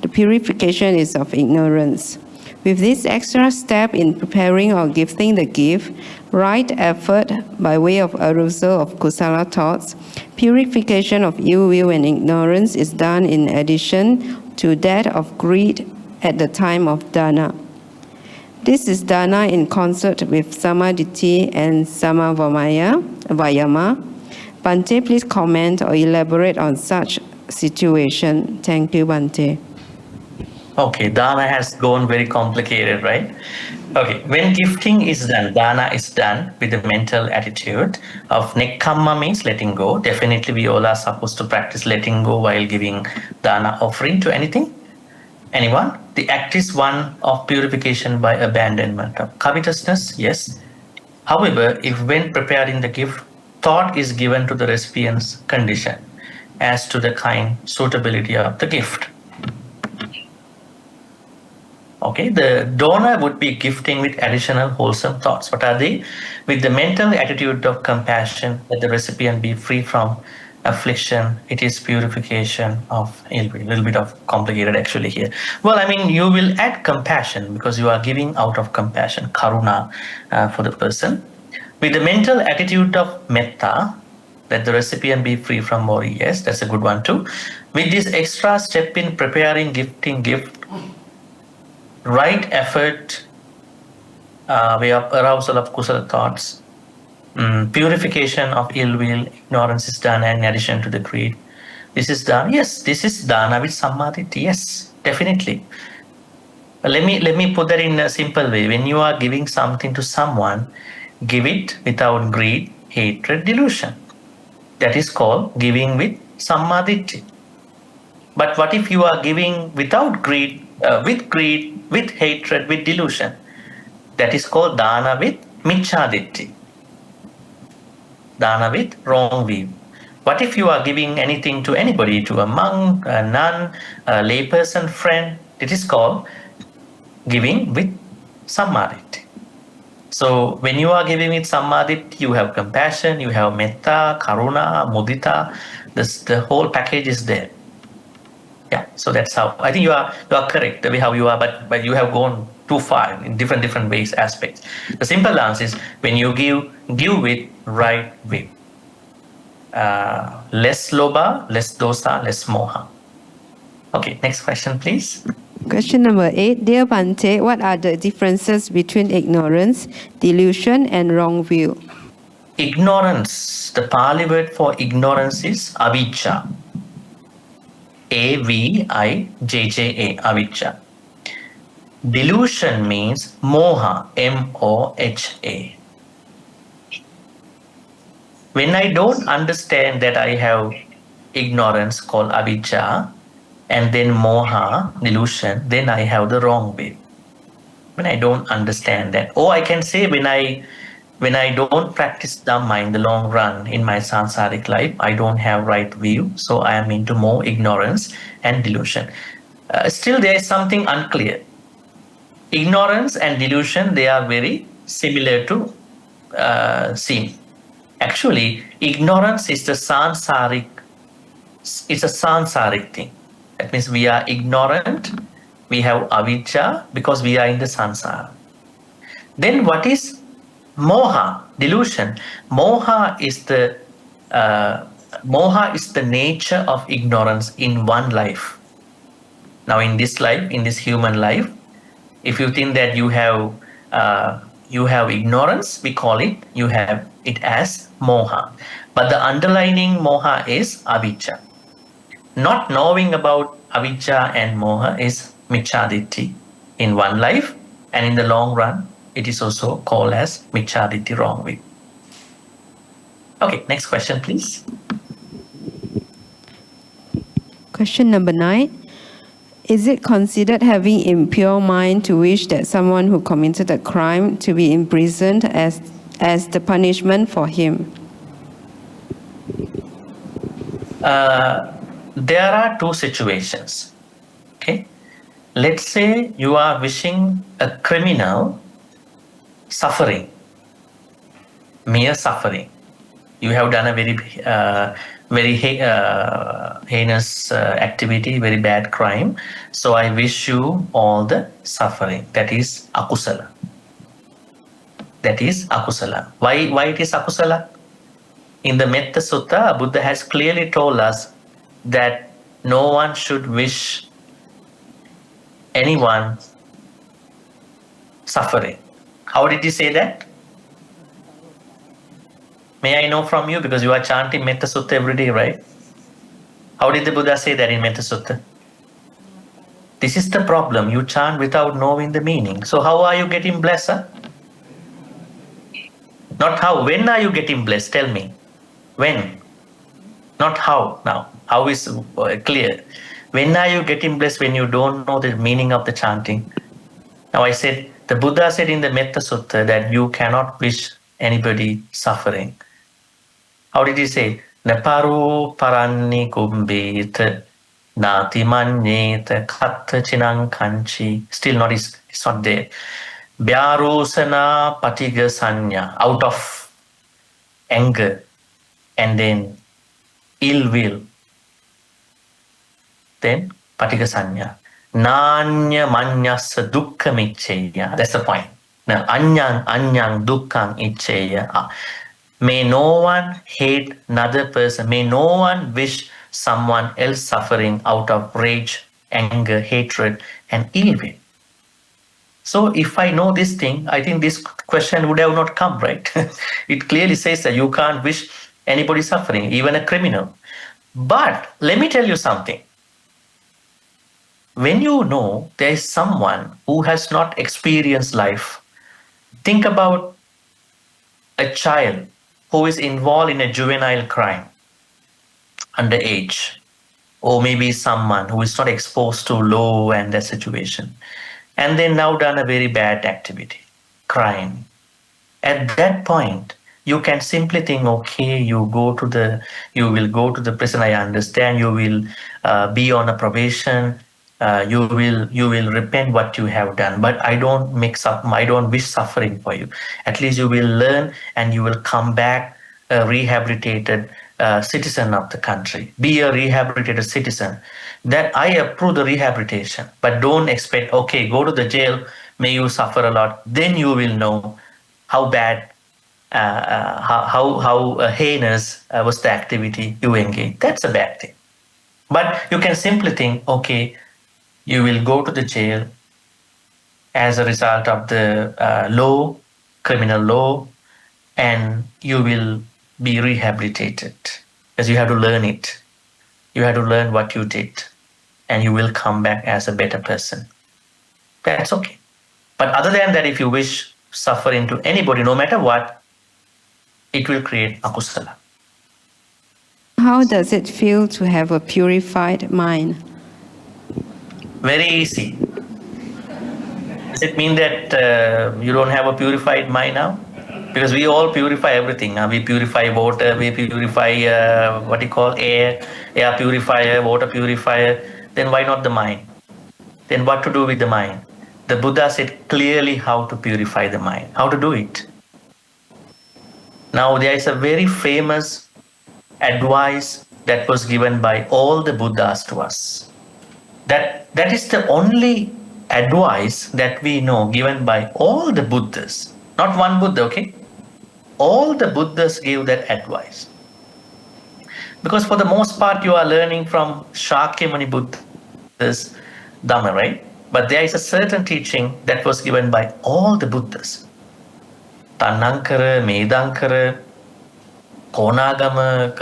S2: the purification is of ignorance. With this extra step in preparing or gifting the gift, right effort by way of arousal of kusala thoughts, purification of ill will and ignorance is done in addition to that of greed at the time of dana. This is dana in concert with samadhi and samavayama. Bhante, please comment or elaborate on such situation. Thank you, Bhante.
S1: Okay, dana has gone very complicated, right? Okay, when gifting is done, dana is done with the mental attitude of nekkamma means letting go. Definitely, we all are supposed to practice letting go while giving dana offering to anything. Anyone? The act is one of purification by abandonment of covetousness, yes. However, if when preparing the gift, thought is given to the recipient's condition as to the kind suitability of the gift. Okay, the donor would be gifting with additional wholesome thoughts. What are they? With the mental attitude of compassion, that the recipient be free from affliction. It is purification of ill will. A little bit of complicated actually here. Well, I mean, you will add compassion because you are giving out of compassion, karuna, for the person. With the mental attitude of metta, that the recipient be free from worry. Yes, that's a good one too. With this extra step in preparing, gifting, gift, right effort, way of arousal of kusala thoughts, purification of ill will, ignorance is done, and in addition to the greed, this is done. Yes, this is dana with samadhi. Yes, definitely. Let me put that in a simple way. When you are giving something to someone, give it without greed, hatred, delusion. That is called giving with samadhi. But what if you are giving without greed, with hatred, with delusion? That is called dana with micchaditti. Dana with wrong view. What if you are giving anything to anybody, to a monk, a nun, a layperson, friend? It is called giving with samadhi. So when you are giving with samadhi, you have compassion, you have metta, karuna, mudita. The whole package is there. Yeah, so that's how I think you are correct the way how you are, but you have gone too far in different ways, aspects. The simple answer is when you give with right way. Less loba, less dosa, less moha. Okay, next question, please.
S2: Question number 8. Dear Bhante, what are the differences between ignorance, delusion, and wrong view?
S1: Ignorance. The Pali word for ignorance is avijja. Avijja, avijja. Delusion means moha, moha. When I don't understand that I have ignorance called avijja, and then moha, delusion, then I have the wrong way. When I don't understand that, or I can say when I don't practice Dhamma in the long run in my sansaric life, I don't have right view, so I am into more ignorance and delusion. Still, there is something unclear. Ignorance and delusion, they are very similar to seem. Actually, ignorance is the sansaric. It's a sansaric thing. That means we are ignorant. We have avijja because we are in the sansara. Then what is moha, delusion? Moha is the nature of ignorance in one life. Now, in this life, in this human life, if you think that you have ignorance, we call it, you have it as moha. But the underlying moha is avijja. Not knowing about avijja and moha is micchaditti in one life, and in the long run, it is also called as micchaditti, wrong way. Okay, next question, please.
S2: Question number 9. Is it considered having impure mind to wish that someone who committed a crime to be imprisoned as the punishment for him?
S1: there are two situations. Okay, let's say you are wishing a criminal suffering, mere suffering. You have done a very heinous activity, very bad crime. So I wish you all the suffering. That is akusala. That is akusala. Why it is akusala? In the Metta Sutta, Buddha has clearly told us that no one should wish anyone suffering. How did he say that? May I know from you, because you are chanting Metta Sutta every day, right? How did the Buddha say that in Metta Sutta? This is the problem. You chant without knowing the meaning. So how are you getting blessed? Huh? Not how. When are you getting blessed? Tell me. When? Not how now. How is clear. When are you getting blessed? When you don't know the meaning of the chanting. Now I said, the Buddha said in the Metta Sutta that you cannot wish anybody suffering. How did he say? Naparu paranni kumbeta nati manyeta katta chinang kanchi. Still not, it's not there. Vyarosana patiga sanya, out of anger and then ill will. Then patiga sanya. Nanya manyasa dukkha micheya. That's the point. Now, anyang dukkhang icheya. May no one hate another person. May no one wish someone else suffering out of rage, anger, hatred, and ill will. So if I know this thing, I think this question would have not come, right? It clearly says that you can't wish anybody suffering, even a criminal. But let me tell you something. When you know there is someone who has not experienced life, think about a child who is involved in a juvenile crime, underage, or maybe someone who is not exposed to law and that situation, and then now done a very bad activity, crime. At that point, you can simply think, okay, you will go to the prison. I understand. You will be on a probation. You will repent what you have done. But I don't mix up. I don't wish suffering for you. At least you will learn, and you will come back a rehabilitated citizen of the country. Be a rehabilitated citizen. That I approve the rehabilitation, but don't expect, okay, go to the jail. May you suffer a lot. Then you will know how bad, how heinous was the activity you engage. That's a bad thing. But you can simply think, okay, you will go to the jail as a result of the law, criminal law, and you will be rehabilitated because you have to learn it. You have to learn what you did, and you will come back as a better person. That's okay. But other than that, if you wish suffering to anybody, no matter what, it will create akusala.
S2: How does it feel to have a purified mind?
S1: Very easy. Does it mean that you don't have a purified mind now? Because we all purify everything. We purify water, we purify what you call air purifier, water purifier. Then why not the mind? Then what to do with the mind? The Buddha said clearly how to purify the mind, how to do it. Now there is a very famous advice that was given by all the Buddhas to us. That is the only advice that we know given by all the Buddhas. Not one Buddha, okay? All the Buddhas gave that advice. Because for the most part, you are learning from Shakyamuni Buddha's Dhamma, right? But there is a certain teaching that was given by all the Buddhas. Tannankara, Medankara, Konagama,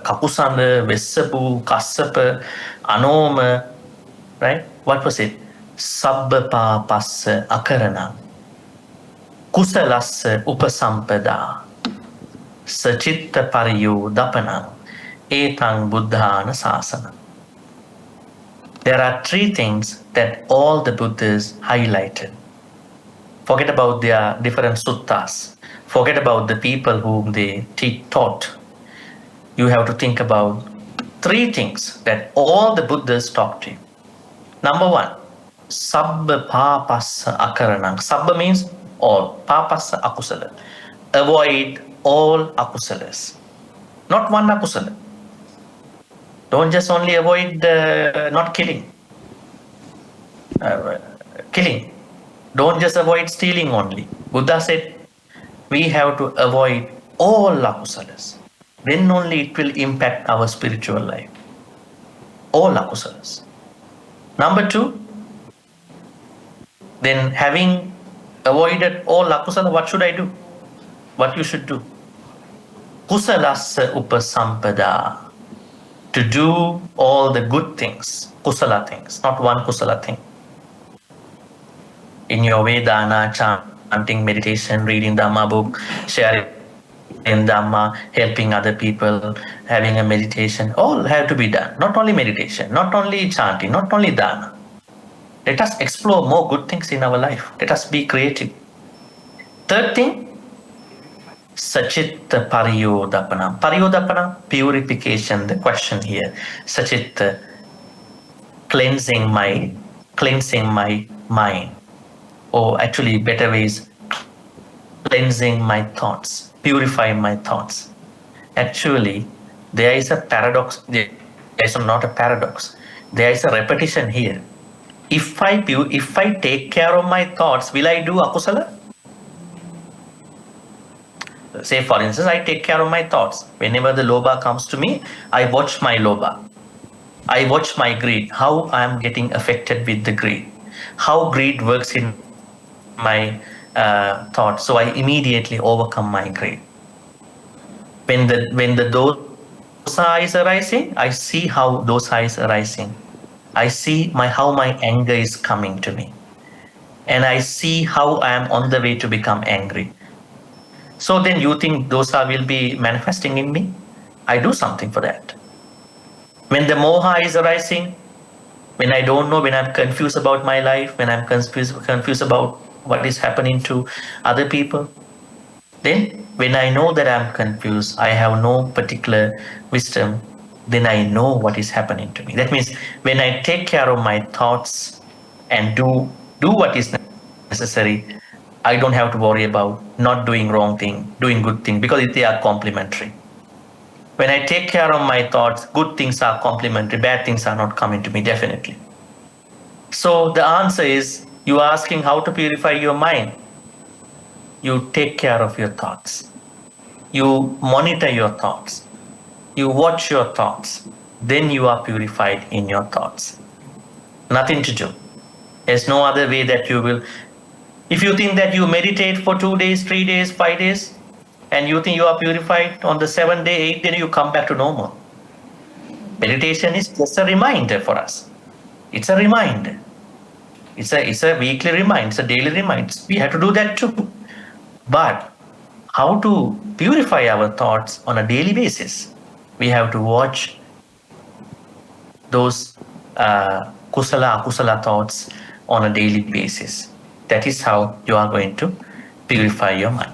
S1: Kapusanda, Vessapu, Kassapa, Anoma, right? What was it? Sabbapa passa akarana, kusalassa upasampada, sachitta pariyo dapana, etang buddhana sasana. There are three things that all the Buddhas highlighted. Forget about their different suttas. Forget about the people whom they taught. You have to think about three things that all the Buddhas talk to you. Number one, sabba papassa akaranang. Sabba means all. Papassa akusala. Avoid all akusalas. Not one akusala. Don't just only avoid not killing. Killing. Don't just avoid stealing only. Buddha said we have to avoid all akusalas. Then only it will impact our spiritual life. All akusalas. Number two, then having avoided all akusala, what should I do? What you should do? Kusalasa upasampada. To do all the good things, kusala things, not one kusala thing. In your Vedana, chanting, meditation, reading Dhamma book, sharing Dhamma, helping other people, having a meditation, all have to be done. Not only meditation, not only chanting, not only Dana. Let us explore more good things in our life. Let us be creative. Third thing, Sachitta Pariyodapana. Pariyodapana, purification, the question here. Sachitta, cleansing my mind. Or actually, better ways, cleansing my thoughts, purify my thoughts. Actually, there is a paradox. There is not a paradox. There is a repetition here. If I take care of my thoughts, will I do akusala? Say, for instance, I take care of my thoughts. Whenever the lobha comes to me, I watch my lobha. I watch my greed, how I am getting affected with the greed, how greed works in my thoughts. So I immediately overcome my greed. When the dosa is arising, I see how dosa is arising. I see how my anger is coming to me. And I see how I am on the way to become angry. So then you think dosa will be manifesting in me? I do something for that. When the moha is arising, when I don't know, when I'm confused about my life, when I'm confused about what is happening to other people, then when I know that I'm confused, I have no particular wisdom, then I know what is happening to me. That means when I take care of my thoughts and do what is necessary, I don't have to worry about not doing wrong thing, doing good thing, because they are complementary. When I take care of my thoughts, good things are complementary, bad things are not coming to me, definitely. So the answer is, you are asking how to purify your mind. You take care of your thoughts. You monitor your thoughts. You watch your thoughts. Then you are purified in your thoughts. Nothing to do. There's no other way that you will. If you think that you meditate for 2 days, 3 days, 5 days, and you think you are purified on the 7th day, 8th day, you come back to normal. Meditation is just a reminder for us. It's a reminder. It's a weekly reminder. It's a daily reminder. We have to do that too. But how to purify our thoughts on a daily basis? We have to watch those kusala, akusala thoughts on a daily basis. That is how you are going to purify your mind.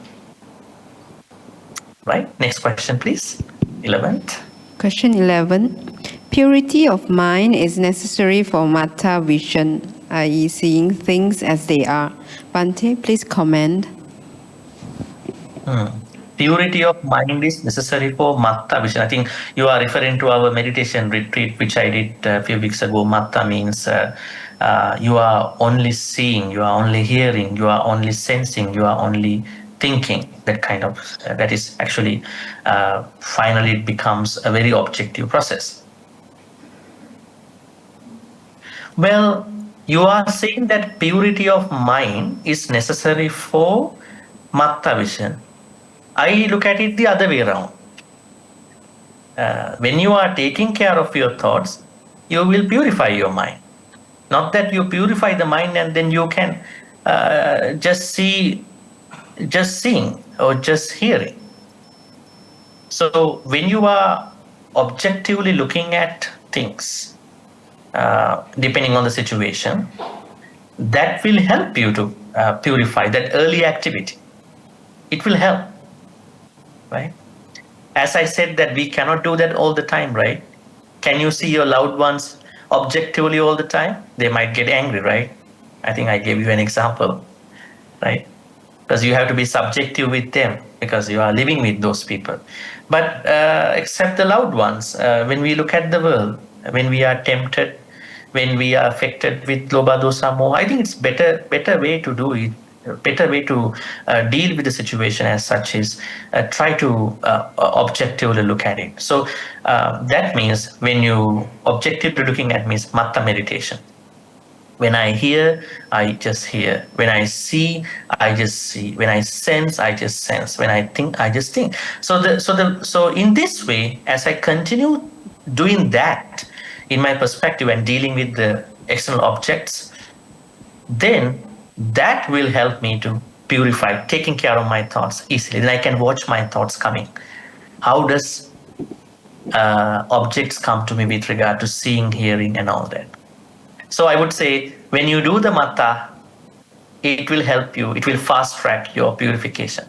S1: Right? Next question, please. 11th.
S2: Question 11. Purity of mind is necessary for Metta vision, i.e. seeing things as they are. Bhante, please comment.
S1: Purity of mind is necessary for Matta vision. I think you are referring to our meditation retreat, which I did a few weeks ago. Matta means you are only seeing, you are only hearing, you are only sensing, you are only thinking. That kind of, that is actually, finally it becomes a very objective process. Well, you are saying that purity of mind is necessary for Matta vision. I look at it the other way around. When you are taking care of your thoughts, you will purify your mind. Not that you purify the mind and then you can just seeing or just hearing. So when you are objectively looking at things, depending on the situation, that will help you to purify that early activity. It will help, right? As I said that we cannot do that all the time, right? Can you see your loved ones objectively all the time? They might get angry, right? I think I gave you an example, right? Because you have to be subjective with them because you are living with those people. But except the loved ones, when we look at the world, when we are tempted, when we are affected with loba dosa moha, I think it's better way to do it. Better way to deal with the situation as such is try to objectively look at it. So that means when you objectively looking at means matta meditation. When I hear, I just hear. When I see, I just see. When I sense, I just sense. When I think, I just think. So in this way, as I continue doing that in my perspective and dealing with the external objects, then that will help me to purify, taking care of my thoughts easily. Then I can watch my thoughts coming. How does objects come to me with regard to seeing, hearing, and all that? So I would say when you do the mata, it will help you, it will fast track your purification.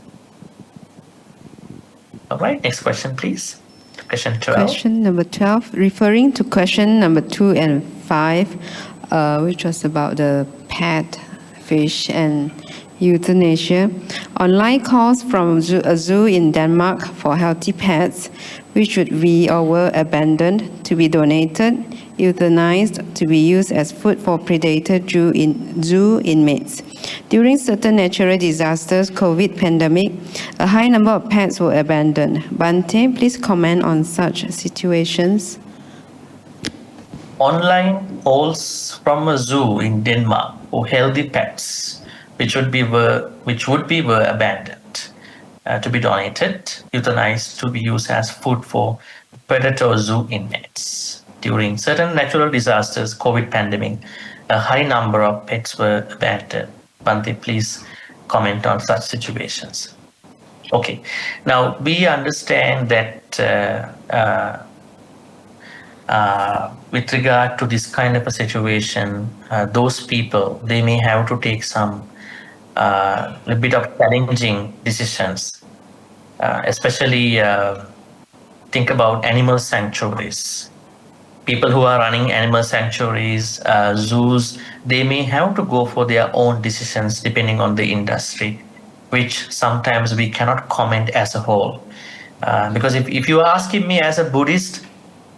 S1: All right, next question, please. Question 12.
S2: Question number 12, referring to question number 2 and 5, which was about the pet fish and euthanasia. Online calls from a zoo in Denmark for healthy pets, which should be or were abandoned to be donated, euthanized to be used as food for predator zoo inmates. During certain natural disasters, COVID pandemic, a high number of pets were abandoned. Bhante, please comment on such situations.
S1: Online calls from a zoo in Denmark for healthy pets, which would be were abandoned, to be donated, euthanized to be used as food for predator zoo inmates. During certain natural disasters, COVID pandemic, a high number of pets were abandoned. Bhante, please comment on such situations. Okay, now we understand that with regard to this kind of a situation, those people, they may have to take some a bit of challenging decisions, especially think about animal sanctuaries. People who are running animal sanctuaries, zoos, they may have to go for their own decisions depending on the industry, which sometimes we cannot comment as a whole. Because if you are asking me as a Buddhist,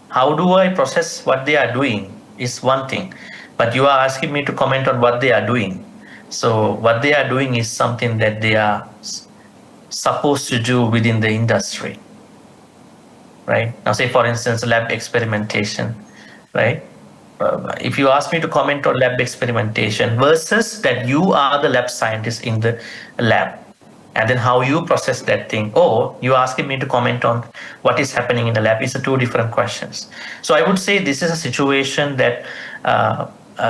S1: how do I process what they are doing is one thing, but you are asking me to comment on what they are doing. So what they are doing is something that they are supposed to do within the industry. Right? Now, say for instance, lab experimentation, right? If you ask me to comment on lab experimentation versus that you are the lab scientist in the lab, and then how you process that thing, or you asking me to comment on what is happening in the lab, is two different questions. So I would say this is a situation that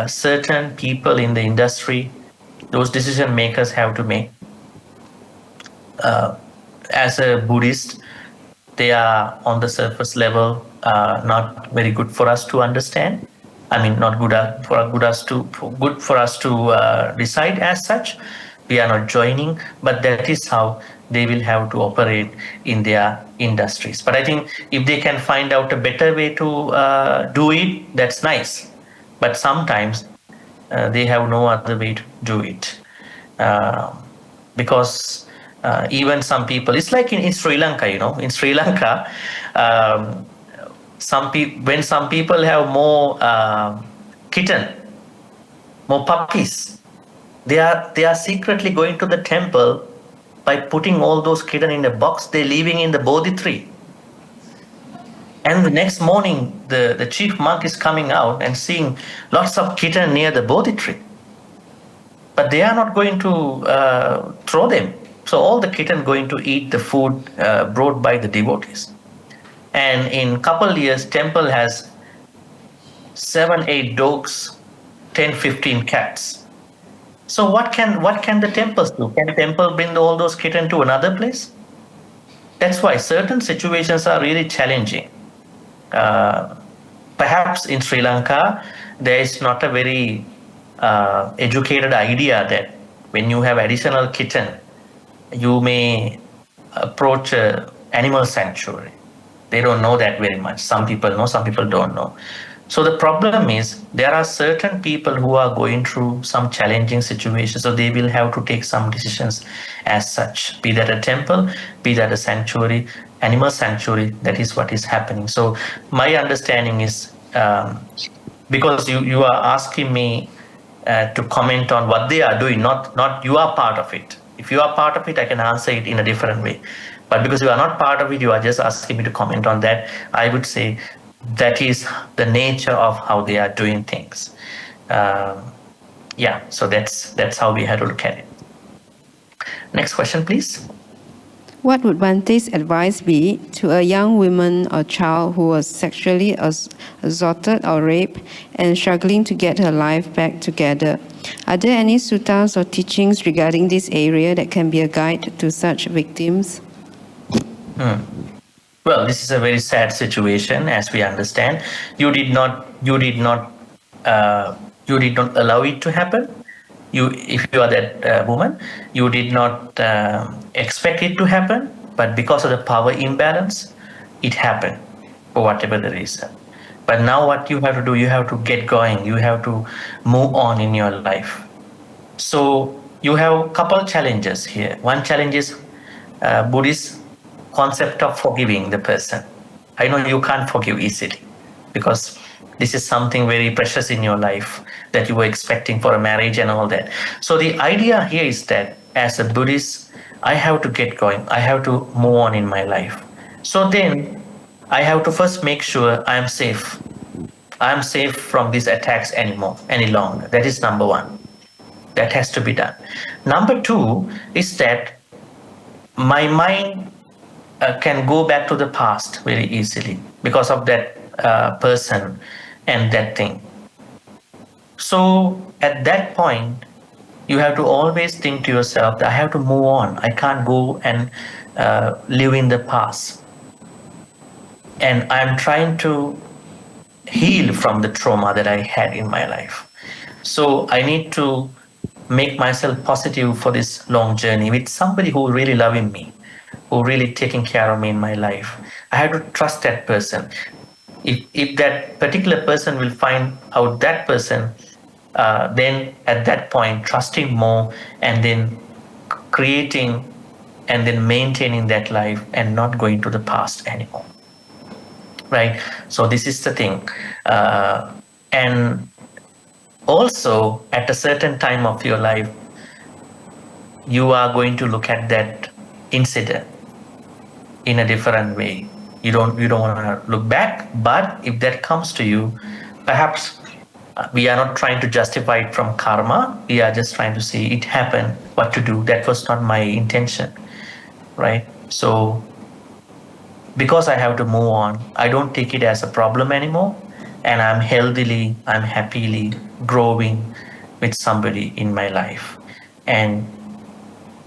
S1: certain people in the industry, those decision makers have to make. As a Buddhist, they are on the surface level not very good for us to understand. I mean, not good for us to decide as such. We are not joining, but that is how they will have to operate in their industries. But I think if they can find out a better way to do it, that's nice. But sometimes they have no other way to do it, because even some people, it's like in Sri Lanka, in Sri Lanka, when some people have more kitten, more puppies, they are secretly going to the temple by putting all those kitten in a box. They're leaving in the Bodhi tree. And the next morning, the chief monk is coming out and seeing lots of kitten near the Bodhi tree. But they are not going to throw them. So all the kitten going to eat the food brought by the devotees. And in couple years, temple has 7, 8 dogs, 10, 15 cats. So what can the temples do? Can the temple bring all those kittens to another place? That's why certain situations are really challenging. Perhaps in Sri Lanka, there is not a very educated idea that when you have additional kitten, you may approach an animal sanctuary. They don't know that very much. Some people know, some people don't know. So the problem is there are certain people who are going through some challenging situations, so they will have to take some decisions as such, be that a temple, be that a sanctuary, animal sanctuary. That is what is happening. So my understanding is, because you are asking me to comment on what they are doing, not you are part of it. If you are part of it, I can answer it in a different way. But because you are not part of it, you are just asking me to comment on that. I would say that is the nature of how they are doing things. Yeah, so that's how we have to look at it. Next question, please.
S2: What would Bhante's advice be to a young woman or child who was sexually assaulted or raped and struggling to get her life back together? Are there any suttas or teachings regarding this area that can be a guide to such victims?
S1: Well, this is a very sad situation, as we understand. You did not allow it to happen. If you are that woman, you did not expect it to happen, but because of the power imbalance, it happened for whatever the reason. But now what you have to do, you have to get going. You have to move on in your life. So you have a couple challenges here. One challenge is Buddhist concept of forgiving the person. I know you can't forgive easily because this is something very precious in your life that you were expecting for a marriage and all that. So the idea here is that as a Buddhist, I have to get going. I have to move on in my life. So then I have to first make sure I am safe. I am safe from these attacks any longer. That is number one. That has to be done. Number two is that my mind can go back to the past very easily because of that person and that thing. So at that point, you have to always think to yourself that I have to move on. I can't go and live in the past. And I'm trying to heal from the trauma that I had in my life. So I need to make myself positive for this long journey with somebody who really loving me, who really taking care of me in my life. I have to trust that person. If that particular person will find out that person, then at that point, trusting more and then creating and then maintaining that life and not going to the past anymore. Right? So this is the thing. And also, at a certain time of your life, you are going to look at that incident in a different way. You don't want to look back, but if that comes to you, perhaps we are not trying to justify it from karma. We are just trying to see it happened, what to do. That was not my intention, right? So because I have to move on, I don't take it as a problem anymore, and I'm happily growing with somebody in my life, and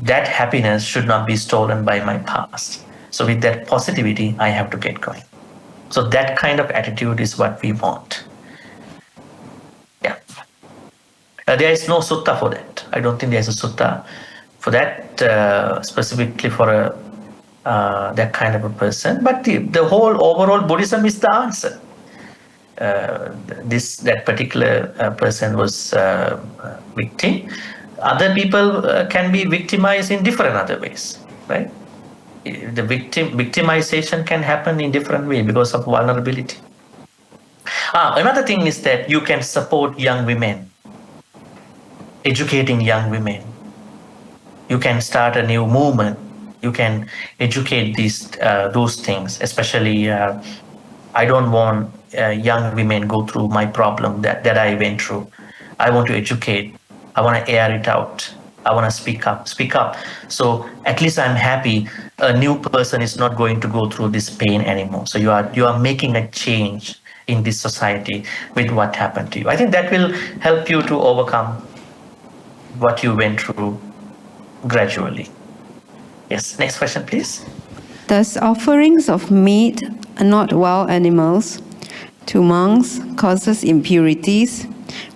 S1: that happiness should not be stolen by my past. So with that positivity, I have to get going. So that kind of attitude is what we want. Yeah. There is no sutta for that. I don't think there's a sutta for that specifically for that kind of a person. But the whole overall Buddhism is the answer. That particular person was victim. Other people can be victimized in different other ways, right? The victimization can happen in different ways because of vulnerability. Another thing is that you can support young women, educating young women. You can start a new movement. You can educate those things. Especially, I don't want young women go through my problem that I went through. I want to educate. I want to air it out. I want to speak up. So at least I'm happy a new person is not going to go through this pain anymore. So you are making a change in this society with what happened to you. I think that will help you to overcome what you went through gradually. Yes, next question, please.
S2: Does offerings of meat, not wild animals, to monks causes impurities?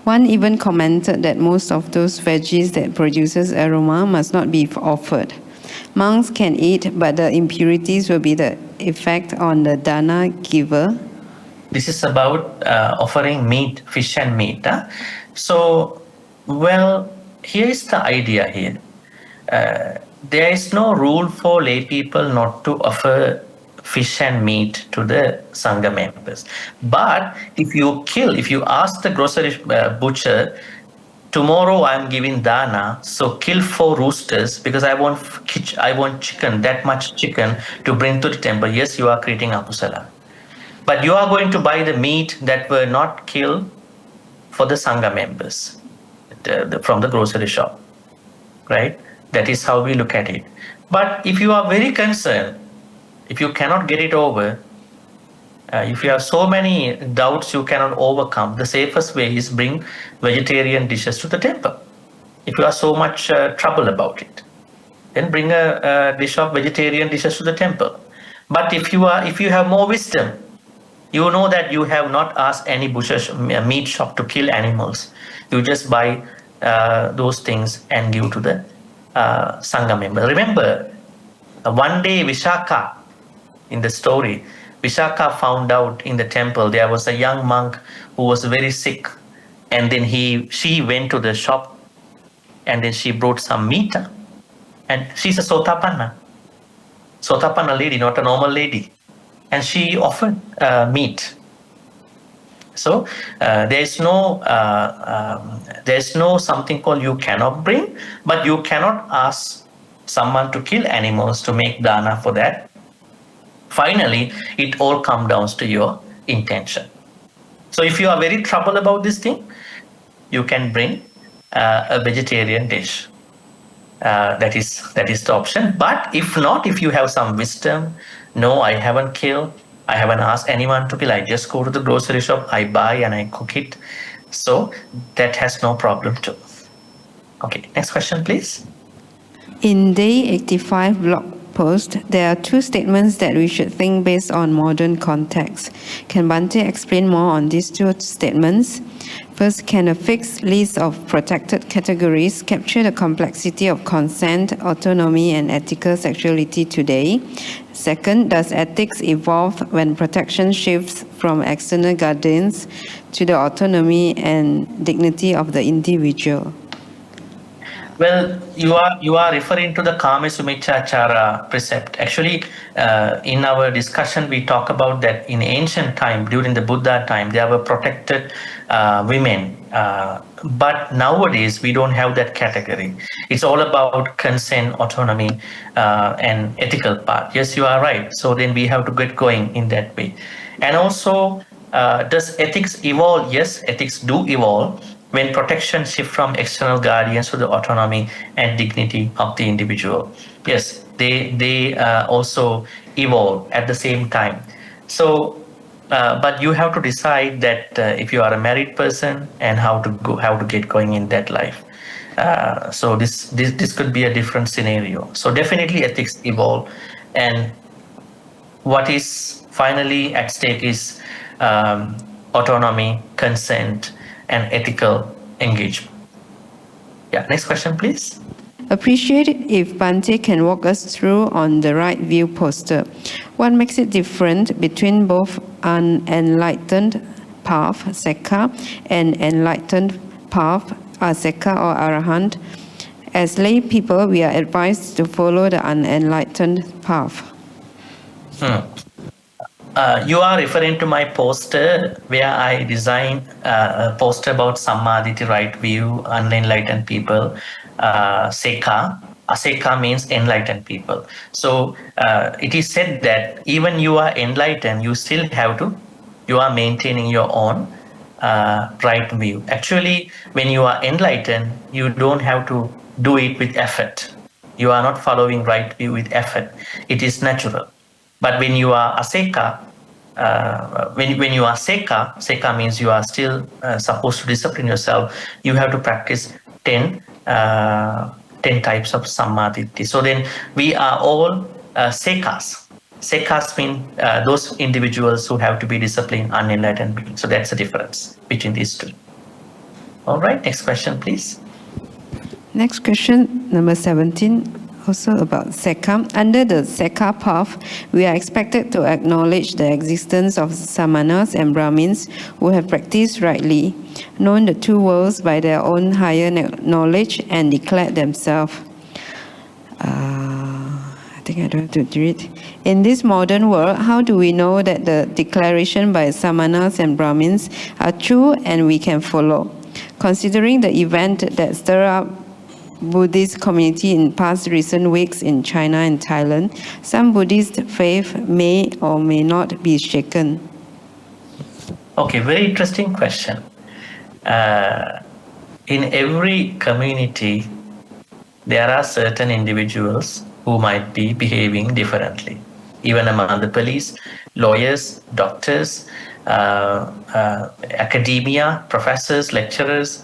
S2: One even commented that most of those veggies that produces aroma must not be offered. Monks can eat, but the impurities will be the effect on the dana giver.
S1: This is about offering meat, fish and meat. Huh? So, well, here is the idea here. There is no rule for lay people not to offer fish and meat to the Sangha members. But if you ask the grocery butcher, tomorrow I'm giving dana, so kill 4 roosters because I want chicken, that much chicken to bring to the temple. Yes, you are creating akusala. But you are going to buy the meat that were not killed for the Sangha members from the grocery shop, right? That is how we look at it. But if you are very concerned, if you cannot get it over, if you have so many doubts you cannot overcome, the safest way is bring vegetarian dishes to the temple. If you are so much trouble about it, then bring a dish of vegetarian dishes to the temple. But if you have more wisdom, you know that you have not asked any meat shop to kill animals. You just buy those things and give to the Sangha member. Remember, one day Vishaka, in the story, Vishaka found out in the temple there was a young monk who was very sick, and then she went to the shop, and then she brought some meat, and she's a Sotapanna lady, not a normal lady, and she offered meat. So there's no something called you cannot bring, but you cannot ask someone to kill animals to make dana for that. Finally, it all comes down to your intention. So if you are very troubled about this thing, you can bring a vegetarian dish. That is the option. But if not, if you have some wisdom, no, I haven't killed, I haven't asked anyone to kill, I just go to the grocery shop, I buy and I cook it. So that has no problem too. Okay, next question, please.
S2: In day 85 blog post, there are 2 statements that we should think based on modern context. Can Bhante explain more on these 2 statements? First, can a fixed list of protected categories capture the complexity of consent, autonomy, and ethical sexuality today? Second, does ethics evolve when protection shifts from external guardians to the autonomy and dignity of the individual?
S1: Well, you are referring to the Kame Sumechachara precept. Actually, in our discussion, we talk about that in ancient time, during the Buddha time, there were protected women. But nowadays, we don't have that category. It's all about consent, autonomy, and ethical part. Yes, you are right. So then we have to get going in that way. And also, does ethics evolve? Yes, ethics do evolve when protection shifts from external guardians to the autonomy and dignity of the individual. Yes, they also evolve at the same time. So, but you have to decide that if you are a married person and how to get going in that life. So this could be a different scenario. So definitely ethics evolve, and what is finally at stake is autonomy, consent, and ethical engagement. Yeah, next question, please.
S2: Appreciate it if Bhante can walk us through on the right view poster. What makes it different between both unenlightened path, Sekha, and enlightened path, Sekha or Arahant? As lay people, we are advised to follow the unenlightened path.
S1: You are referring to my poster where I designed a poster about Sammaditi, right view, unenlightened people, Sekha. Sekha means enlightened people. So it is said that even you are enlightened, you are maintaining your own right view. Actually, when you are enlightened, you don't have to do it with effort. You are not following right view with effort. It is natural. But when you are aseka, when you are seka means you are still supposed to discipline yourself. You have to practice 10 types of samadhi. So then we are all sekas. Sekas mean those individuals who have to be disciplined, unenlightened beings. So that's the difference between these two. All right, next question, please.
S2: Next question, number 17. also about Sekha. Under the Sekha path, we are expected to acknowledge the existence of Samanas and Brahmins who have practiced rightly, known the two worlds by their own higher knowledge, and declared themselves. I think I don't have to read. In this modern world, how do we know that the declaration by Samanas and Brahmins are true and we can follow? Considering the event that stirred up Buddhist community in past recent weeks in China and Thailand, some Buddhist faith may or may not be shaken.
S1: Okay, very interesting question. In every community, there are certain individuals who might be behaving differently, even among the police, lawyers, doctors, academia, professors, lecturers,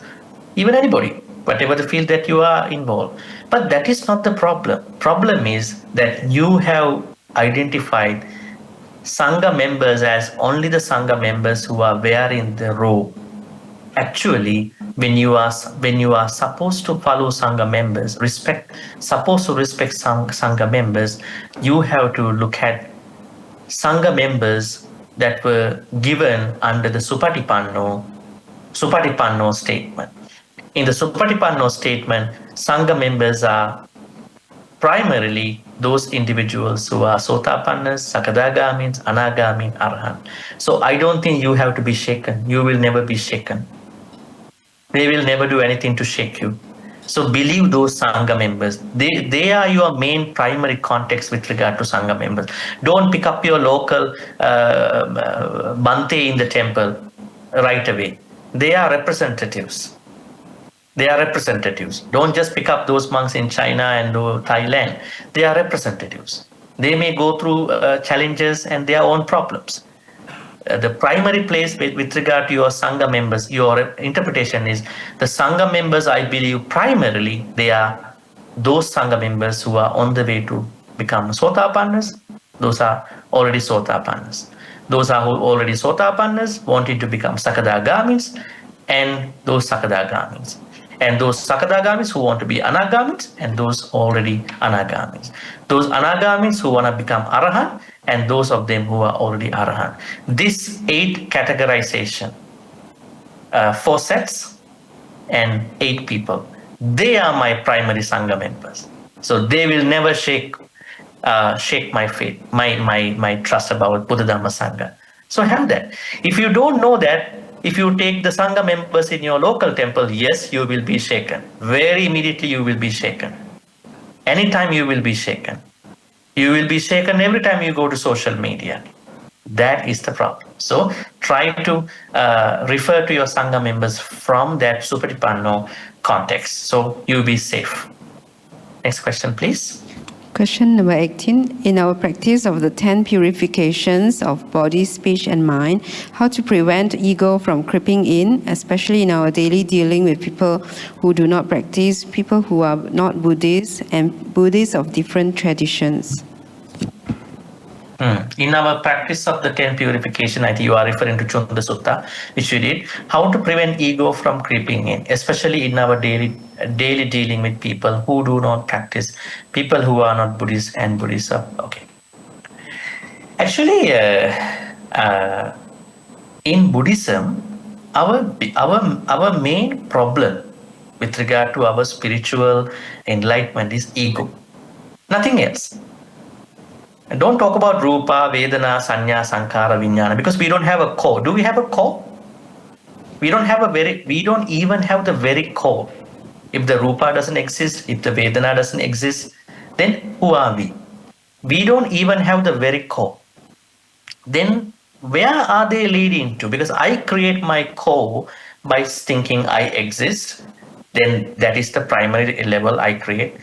S1: even anybody, whatever the field that you are involved. But that is not the problem. Problem is that you have identified Sangha members as only the Sangha members who are wearing the robe. Actually, when you are supposed to follow Sangha members, supposed to respect Sangha members, you have to look at Sangha members that were given under the Supatipanno statement. In the Supatipanno statement, Sangha members are primarily those individuals who are Sotapannas, Sakadagamins, Anagamin, Arhan. So I don't think you have to be shaken. You will never be shaken. They will never do anything to shake you. So believe those Sangha members. They are your main primary context with regard to Sangha members. Don't pick up your local Bhante in the temple right away. They are representatives. They are representatives. Don't just pick up those monks in China and Thailand. They are representatives. They may go through challenges and their own problems. The primary place with regard to your Sangha members, your interpretation is the Sangha members, I believe, primarily they are those Sangha members who are on the way to become Sotapannas. Those are already Sotapannas. Those are who already Sotapannas, wanting to become Sakadagamis, and those Sakadagamis. And those Sakadagamis who want to be Anagamis, and those already Anagamis. Those Anagamis who want to become Arahant, and those of them who are already Arahant. This 8 categorization, 4 sets and 8 people, they are my primary Sangha members. So they will never shake my faith, my trust about Buddha Dhamma Sangha. So have that. If you don't know that, if you take the Sangha members in your local temple, yes, you will be shaken. Very immediately you will be shaken. Anytime you will be shaken. You will be shaken every time you go to social media. That is the problem. So try to refer to your Sangha members from that Supatipanno context. So you'll be safe. Next question, please.
S2: Question number 18. In our practice of the 10 purifications of body, speech, and mind, how to prevent ego from creeping in, especially in our daily dealing with people who do not practice, people who are not Buddhists, and Buddhists of different traditions?
S1: In our practice of the 10 purification, I think you are referring to Cunda Sutta, which we did. How to prevent ego from creeping in, especially in our daily dealing with people who do not practice, people who are not Buddhists and Buddhists. Okay. Actually, in Buddhism, our main problem with regard to our spiritual enlightenment is ego. Nothing else. And don't talk about Rupa, Vedana, Sanya, Sankara, Vijnana, because we don't have a core. Do we have a core? We don't even have the very core. If the Rupa doesn't exist, if the Vedana doesn't exist, then who are we? We don't even have the very core. Then where are they leading to? Because I create my core by thinking I exist, then that is the primary level I create,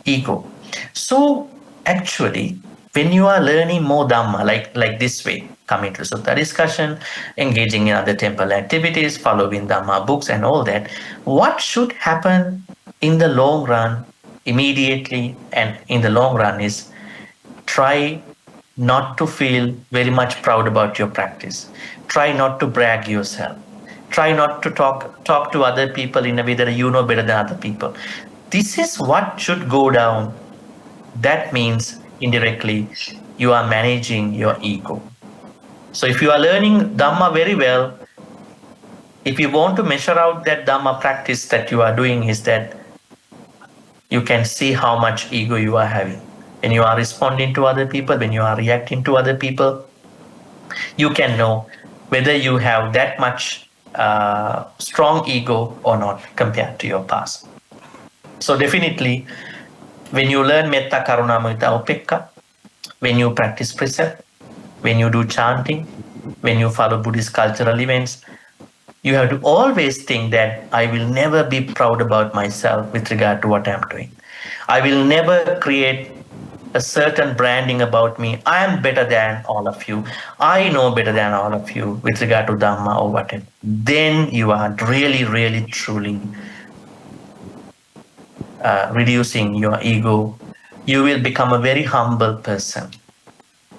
S1: ego. So actually, when you are learning more Dhamma, like this way, coming to Sutta discussion, engaging in other temple activities, following Dhamma books and all that, what should happen in the long run, immediately and in the long run is try not to feel very much proud about your practice. Try not to brag yourself. Try not to talk to other people in a way that you know better than other people. This is what should go down that means indirectly you are managing your ego. So if you are learning Dhamma very well, if you want to measure out that Dhamma practice that you are doing, is that you can see how much ego you are having. When you are responding to other people, when you are reacting to other people, you can know whether you have that much strong ego or not compared to your past. So definitely, when you learn Metta, Karuna, Mudita, Upekka, when you practice precept, when you do chanting, when you follow Buddhist cultural events, you have to always think that I will never be proud about myself with regard to what I'm doing. I will never create a certain branding about me. I am better than all of you. I know better than all of you with regard to Dhamma or whatever. Then you are really, really, truly reducing your ego. You will become a very humble person.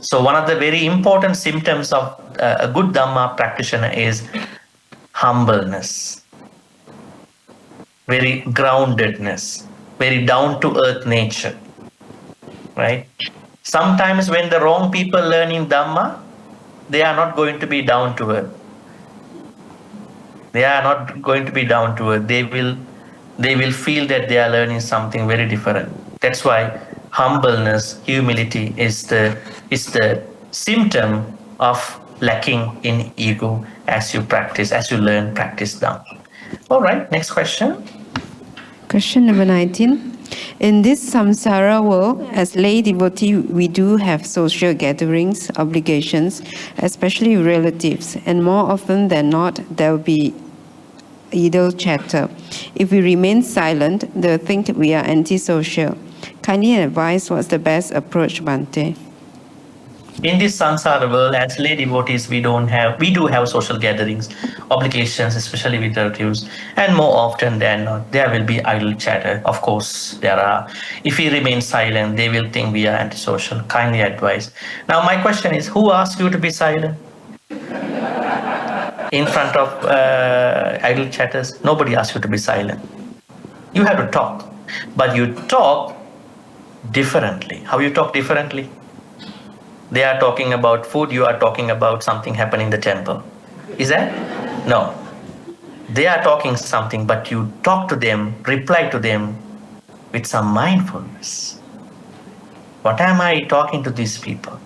S1: So one of the very important symptoms of a good Dhamma practitioner is humbleness, very groundedness, very down-to-earth nature, right? Sometimes when the wrong people learn in Dhamma, they are not going to be down to earth. They are not going to be down to earth. They will feel that they are learning something very different. That's why humbleness, humility is the symptom of lacking in ego as you learn practice Dhamma. All right, next question.
S2: Question number 19. In this samsara world, as lay devotee, we do have social gatherings, obligations, especially relatives, and more often than not, there will be idle chatter. If we remain silent, they'll think we are antisocial. Kindly advise what's the best approach, Bhante?
S1: In this samsara world, as lay devotees, we do have social gatherings, obligations, especially with relatives, and more often than not, there will be idle chatter. Of course, there are. If we remain silent, they will think we are antisocial. Kindly advise. Now, my question is, who asked you to be silent in front of idle chatters? Nobody asked you to be silent. You have to talk, but you talk differently. How you talk differently? They are talking about food, you are talking about something happening in the temple. Is that? No. They are talking something, but you talk to them, reply to them with some mindfulness. What am I talking to these people?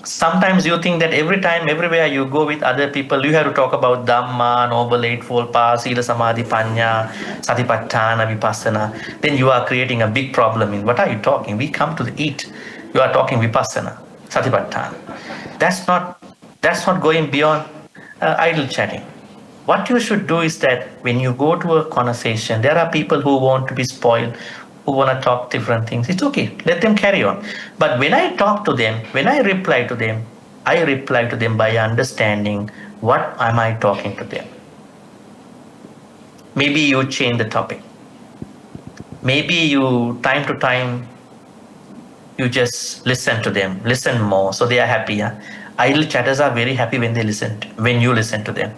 S1: Sometimes you think that every time, everywhere you go with other people, you have to talk about Dhamma, Noble Eightfold Path, Sila Samadhi Panya, Satipatthana, Vipassana. Then you are creating a big problem in what are you talking? We come to eat. You are talking Vipassana, Satipatthana. That's not going beyond idle chatting. What you should do is that when you go to a conversation, there are people who want to be spoiled, who want to talk different things. It's okay, let them carry on. But when I talk to them, when I reply to them by understanding what am I talking to them. Maybe you change the topic. Maybe you, time to time, you just listen to them, listen more, so they are happy. Huh? Idle chatters are very happy when you listen to them.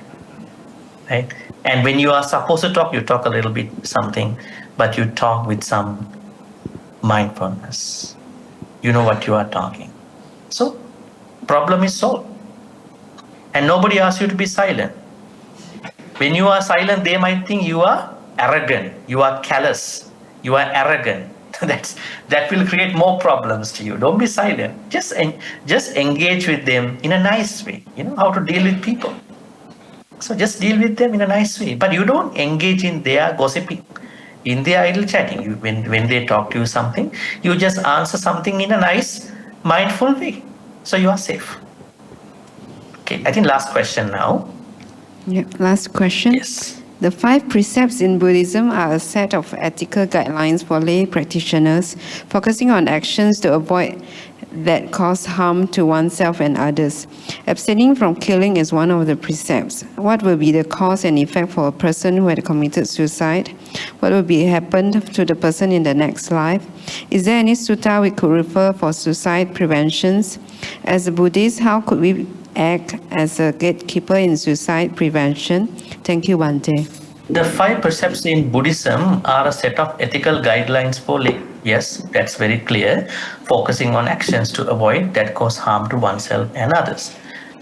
S1: Right? And when you are supposed to talk, you talk a little bit something, but you talk with some mindfulness. You know what you are talking. So, problem is solved. And nobody asks you to be silent. When you are silent, they might think you are arrogant, you are callous, you are arrogant. That will create more problems to you. Don't be silent. Just engage with them in a nice way. You know how to deal with people. So just deal with them in a nice way. But you don't engage in their gossiping, in their idle chatting. When they talk to you something, you just answer something in a nice, mindful way. So you are safe. Okay, I think last question now.
S2: Yeah, last question.
S1: Yes.
S2: The 5 precepts in Buddhism are a set of ethical guidelines for lay practitioners, focusing on actions to avoid that cause harm to oneself and others. Abstaining from killing is one of the precepts. What will be the cause and effect for a person who had committed suicide? What will be happened to the person in the next life? Is there any sutta we could refer for suicide preventions? As a Buddhist, how could we act as a gatekeeper in suicide prevention? Thank you, Bhante.
S1: The 5 precepts in Buddhism are a set of ethical guidelines for lay Yes, that's very clear. Focusing on actions to avoid that cause harm to oneself and others.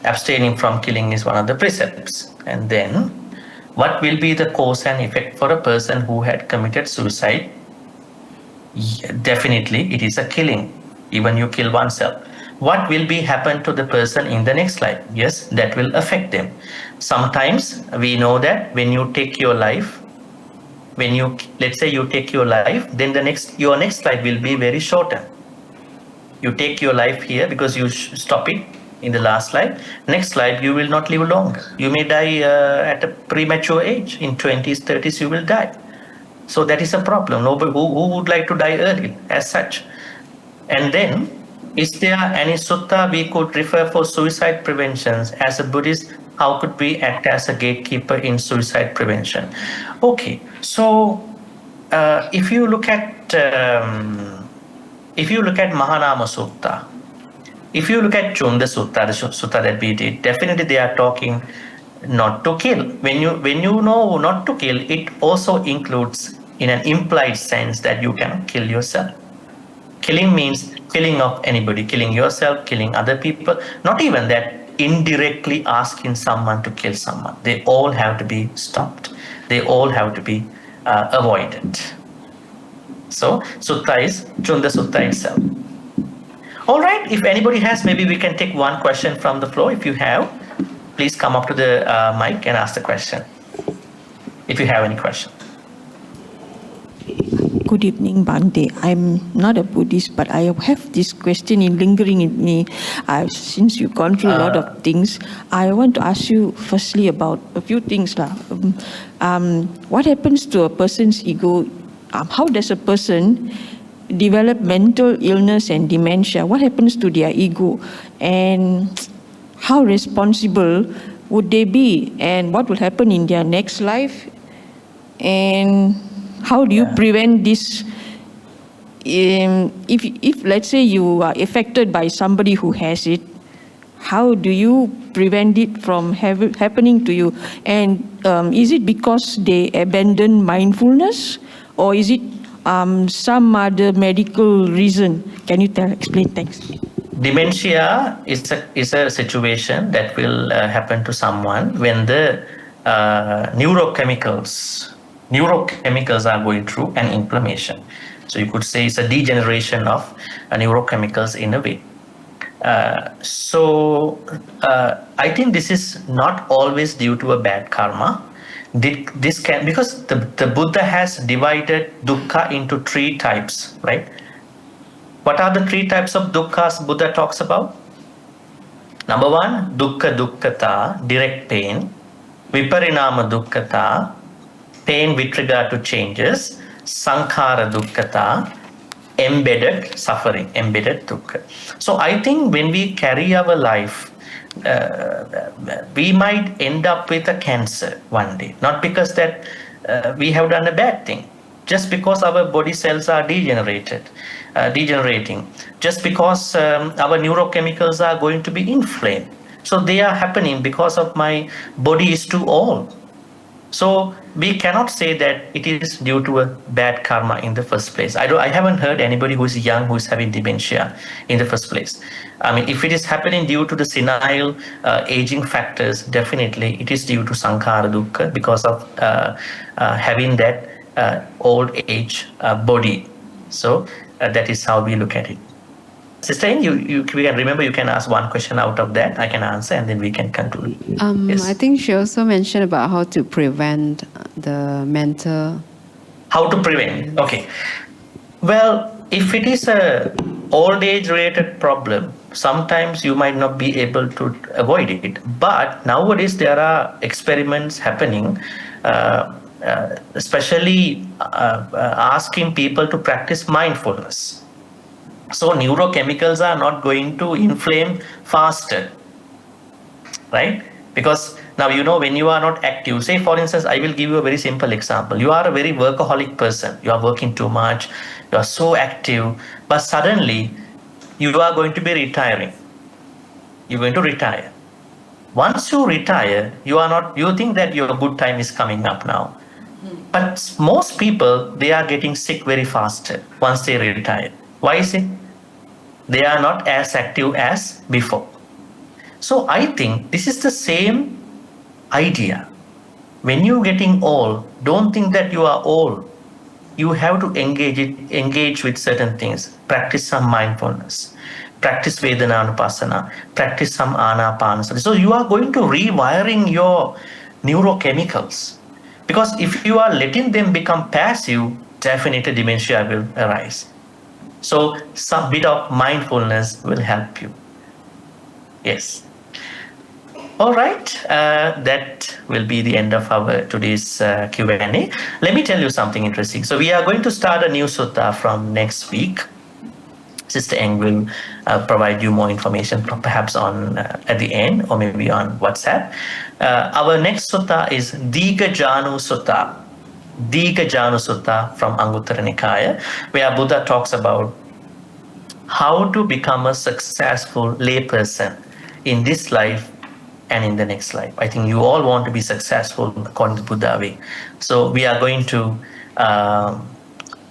S1: Abstaining from killing is one of the precepts. And then, what will be the cause and effect for a person who had committed suicide? Definitely, it is a killing. Even you kill oneself. What will be happen to the person in the next life? Yes, that will affect them. Sometimes we know that when you take your life, when you let's say you take your life, then your next life will be very shorter. You take your life here because you stop it in the last life. Next life you will not live long. You may die at a premature age. In 20s 30s you will die. So that is a problem. Nobody who would like to die early as such. And then, is there any sutta we could refer for suicide prevention? As a Buddhist, how could we act as a gatekeeper in suicide prevention? Okay, so if you look at Mahanama Sutta, if you look at Cunda Sutta, the sutta that we did, definitely they are talking not to kill. When you know not to kill, it also includes in an implied sense that you can kill yourself. Killing means killing of anybody, killing yourself, killing other people. Not even that, indirectly asking someone to kill someone. They all have to be stopped. They all have to be avoided. So, Sutta is Chunda Sutta itself. All right, if anybody has, maybe we can take one question from the floor. If you have, please come up to the mic and ask the question. If you have any question.
S3: Good evening, Bhante. I'm not a Buddhist, but I have this question lingering in me. Since you've gone through a lot of things, I want to ask you firstly about a few things. What happens to a person's ego? How does a person develop mental illness and dementia? What happens to their ego? And how responsible would they be? And what will happen in their next life? And how do you prevent this? If let's say you are affected by somebody who has it, how do you prevent it from happening to you? And is it because they abandon mindfulness, or is it some other medical reason? Can you explain? Thanks.
S1: Dementia is a situation that will happen to someone when the neurochemicals are going through an inflammation. So you could say it's a degeneration of neurochemicals in a way. I think this is not always due to a bad karma. This can, because the Buddha has divided dukkha into three types, right? What are the three types of dukkhas Buddha talks about? Number one, dukkha dukkhata, direct pain. Viparinama dukkhata, pain with regard to changes. Sankhara dukkhata, embedded suffering, embedded dukkha. So I think when we carry our life, we might end up with a cancer one day. Not because that we have done a bad thing, just because our body cells are degenerating, just because our neurochemicals are going to be inflamed. So they are happening because of my body is too old. So we cannot say that it is due to a bad karma in the first place. I haven't heard anybody who is young who is having dementia in the first place. I mean, if it is happening due to the senile aging factors, definitely it is due to sankhara dukkha because of having that old age body. So that is how we look at it. Sister, we can remember, you can ask one question out of that. I can answer and then we can conclude. Yes.
S2: I think she also mentioned about how to prevent the mental.
S1: How to prevent? Okay. Well, if it is a old age related problem, sometimes you might not be able to avoid it. But nowadays there are experiments happening, especially asking people to practice mindfulness. So neurochemicals are not going to inflame faster, right? Because now, when you are not active, say for instance, I will give you a very simple example. You are a very workaholic person. You are working too much. You are so active, but suddenly you are going to be retiring. You're going to retire. Once you retire, you think that your good time is coming up now. But most people, they are getting sick very fast once they retire. Why is it? They are not as active as before. So I think this is the same idea. When you're getting old, don't think that you are old. You have to engage with certain things. Practice some mindfulness. Practice Vedananupasana. Practice some Anapanasati. So you are going to rewiring your neurochemicals. Because if you are letting them become passive, definitely dementia will arise. So some bit of mindfulness will help you. Yes. All right, that will be the end of our today's Q&A. Let me tell you something interesting. So we are going to start a new sutta from next week. Sister Eng will provide you more information, perhaps on at the end or maybe on WhatsApp. Our next sutta is Diga Janu Sutta. Diga Janu Sutta from Anguttara Nikaya, where Buddha talks about how to become a successful layperson in this life and in the next life. I think you all want to be successful according to Buddha way. So we are going to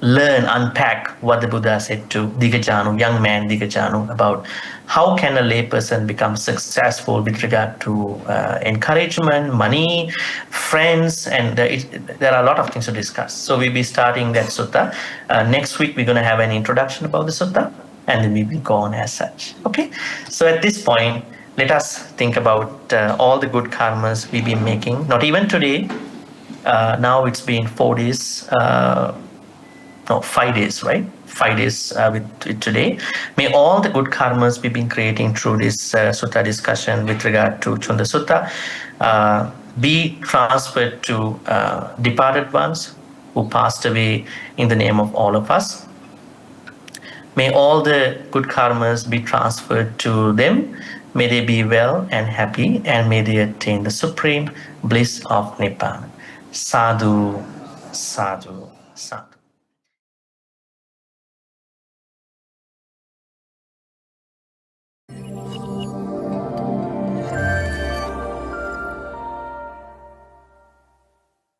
S1: learn, unpack what the Buddha said to Digajanu, young man Digajanu, about how can a layperson become successful with regard to encouragement, money, friends, and there are a lot of things to discuss. So we'll be starting that sutta. Next week, we're going to have an introduction about the sutta, and then we will go on as such. Okay? So at this point, let us think about all the good karmas we've been making. Not even today. Now it's been 4 days. No, 5 days, right? 5 days with today. May all the good karmas we've been creating through this sutta discussion with regard to Cunda Sutta be transferred to departed ones who passed away in the name of all of us. May all the good karmas be transferred to them. May they be well and happy, and may they attain the supreme bliss of Nibbana. Sadhu, sadhu, sadhu.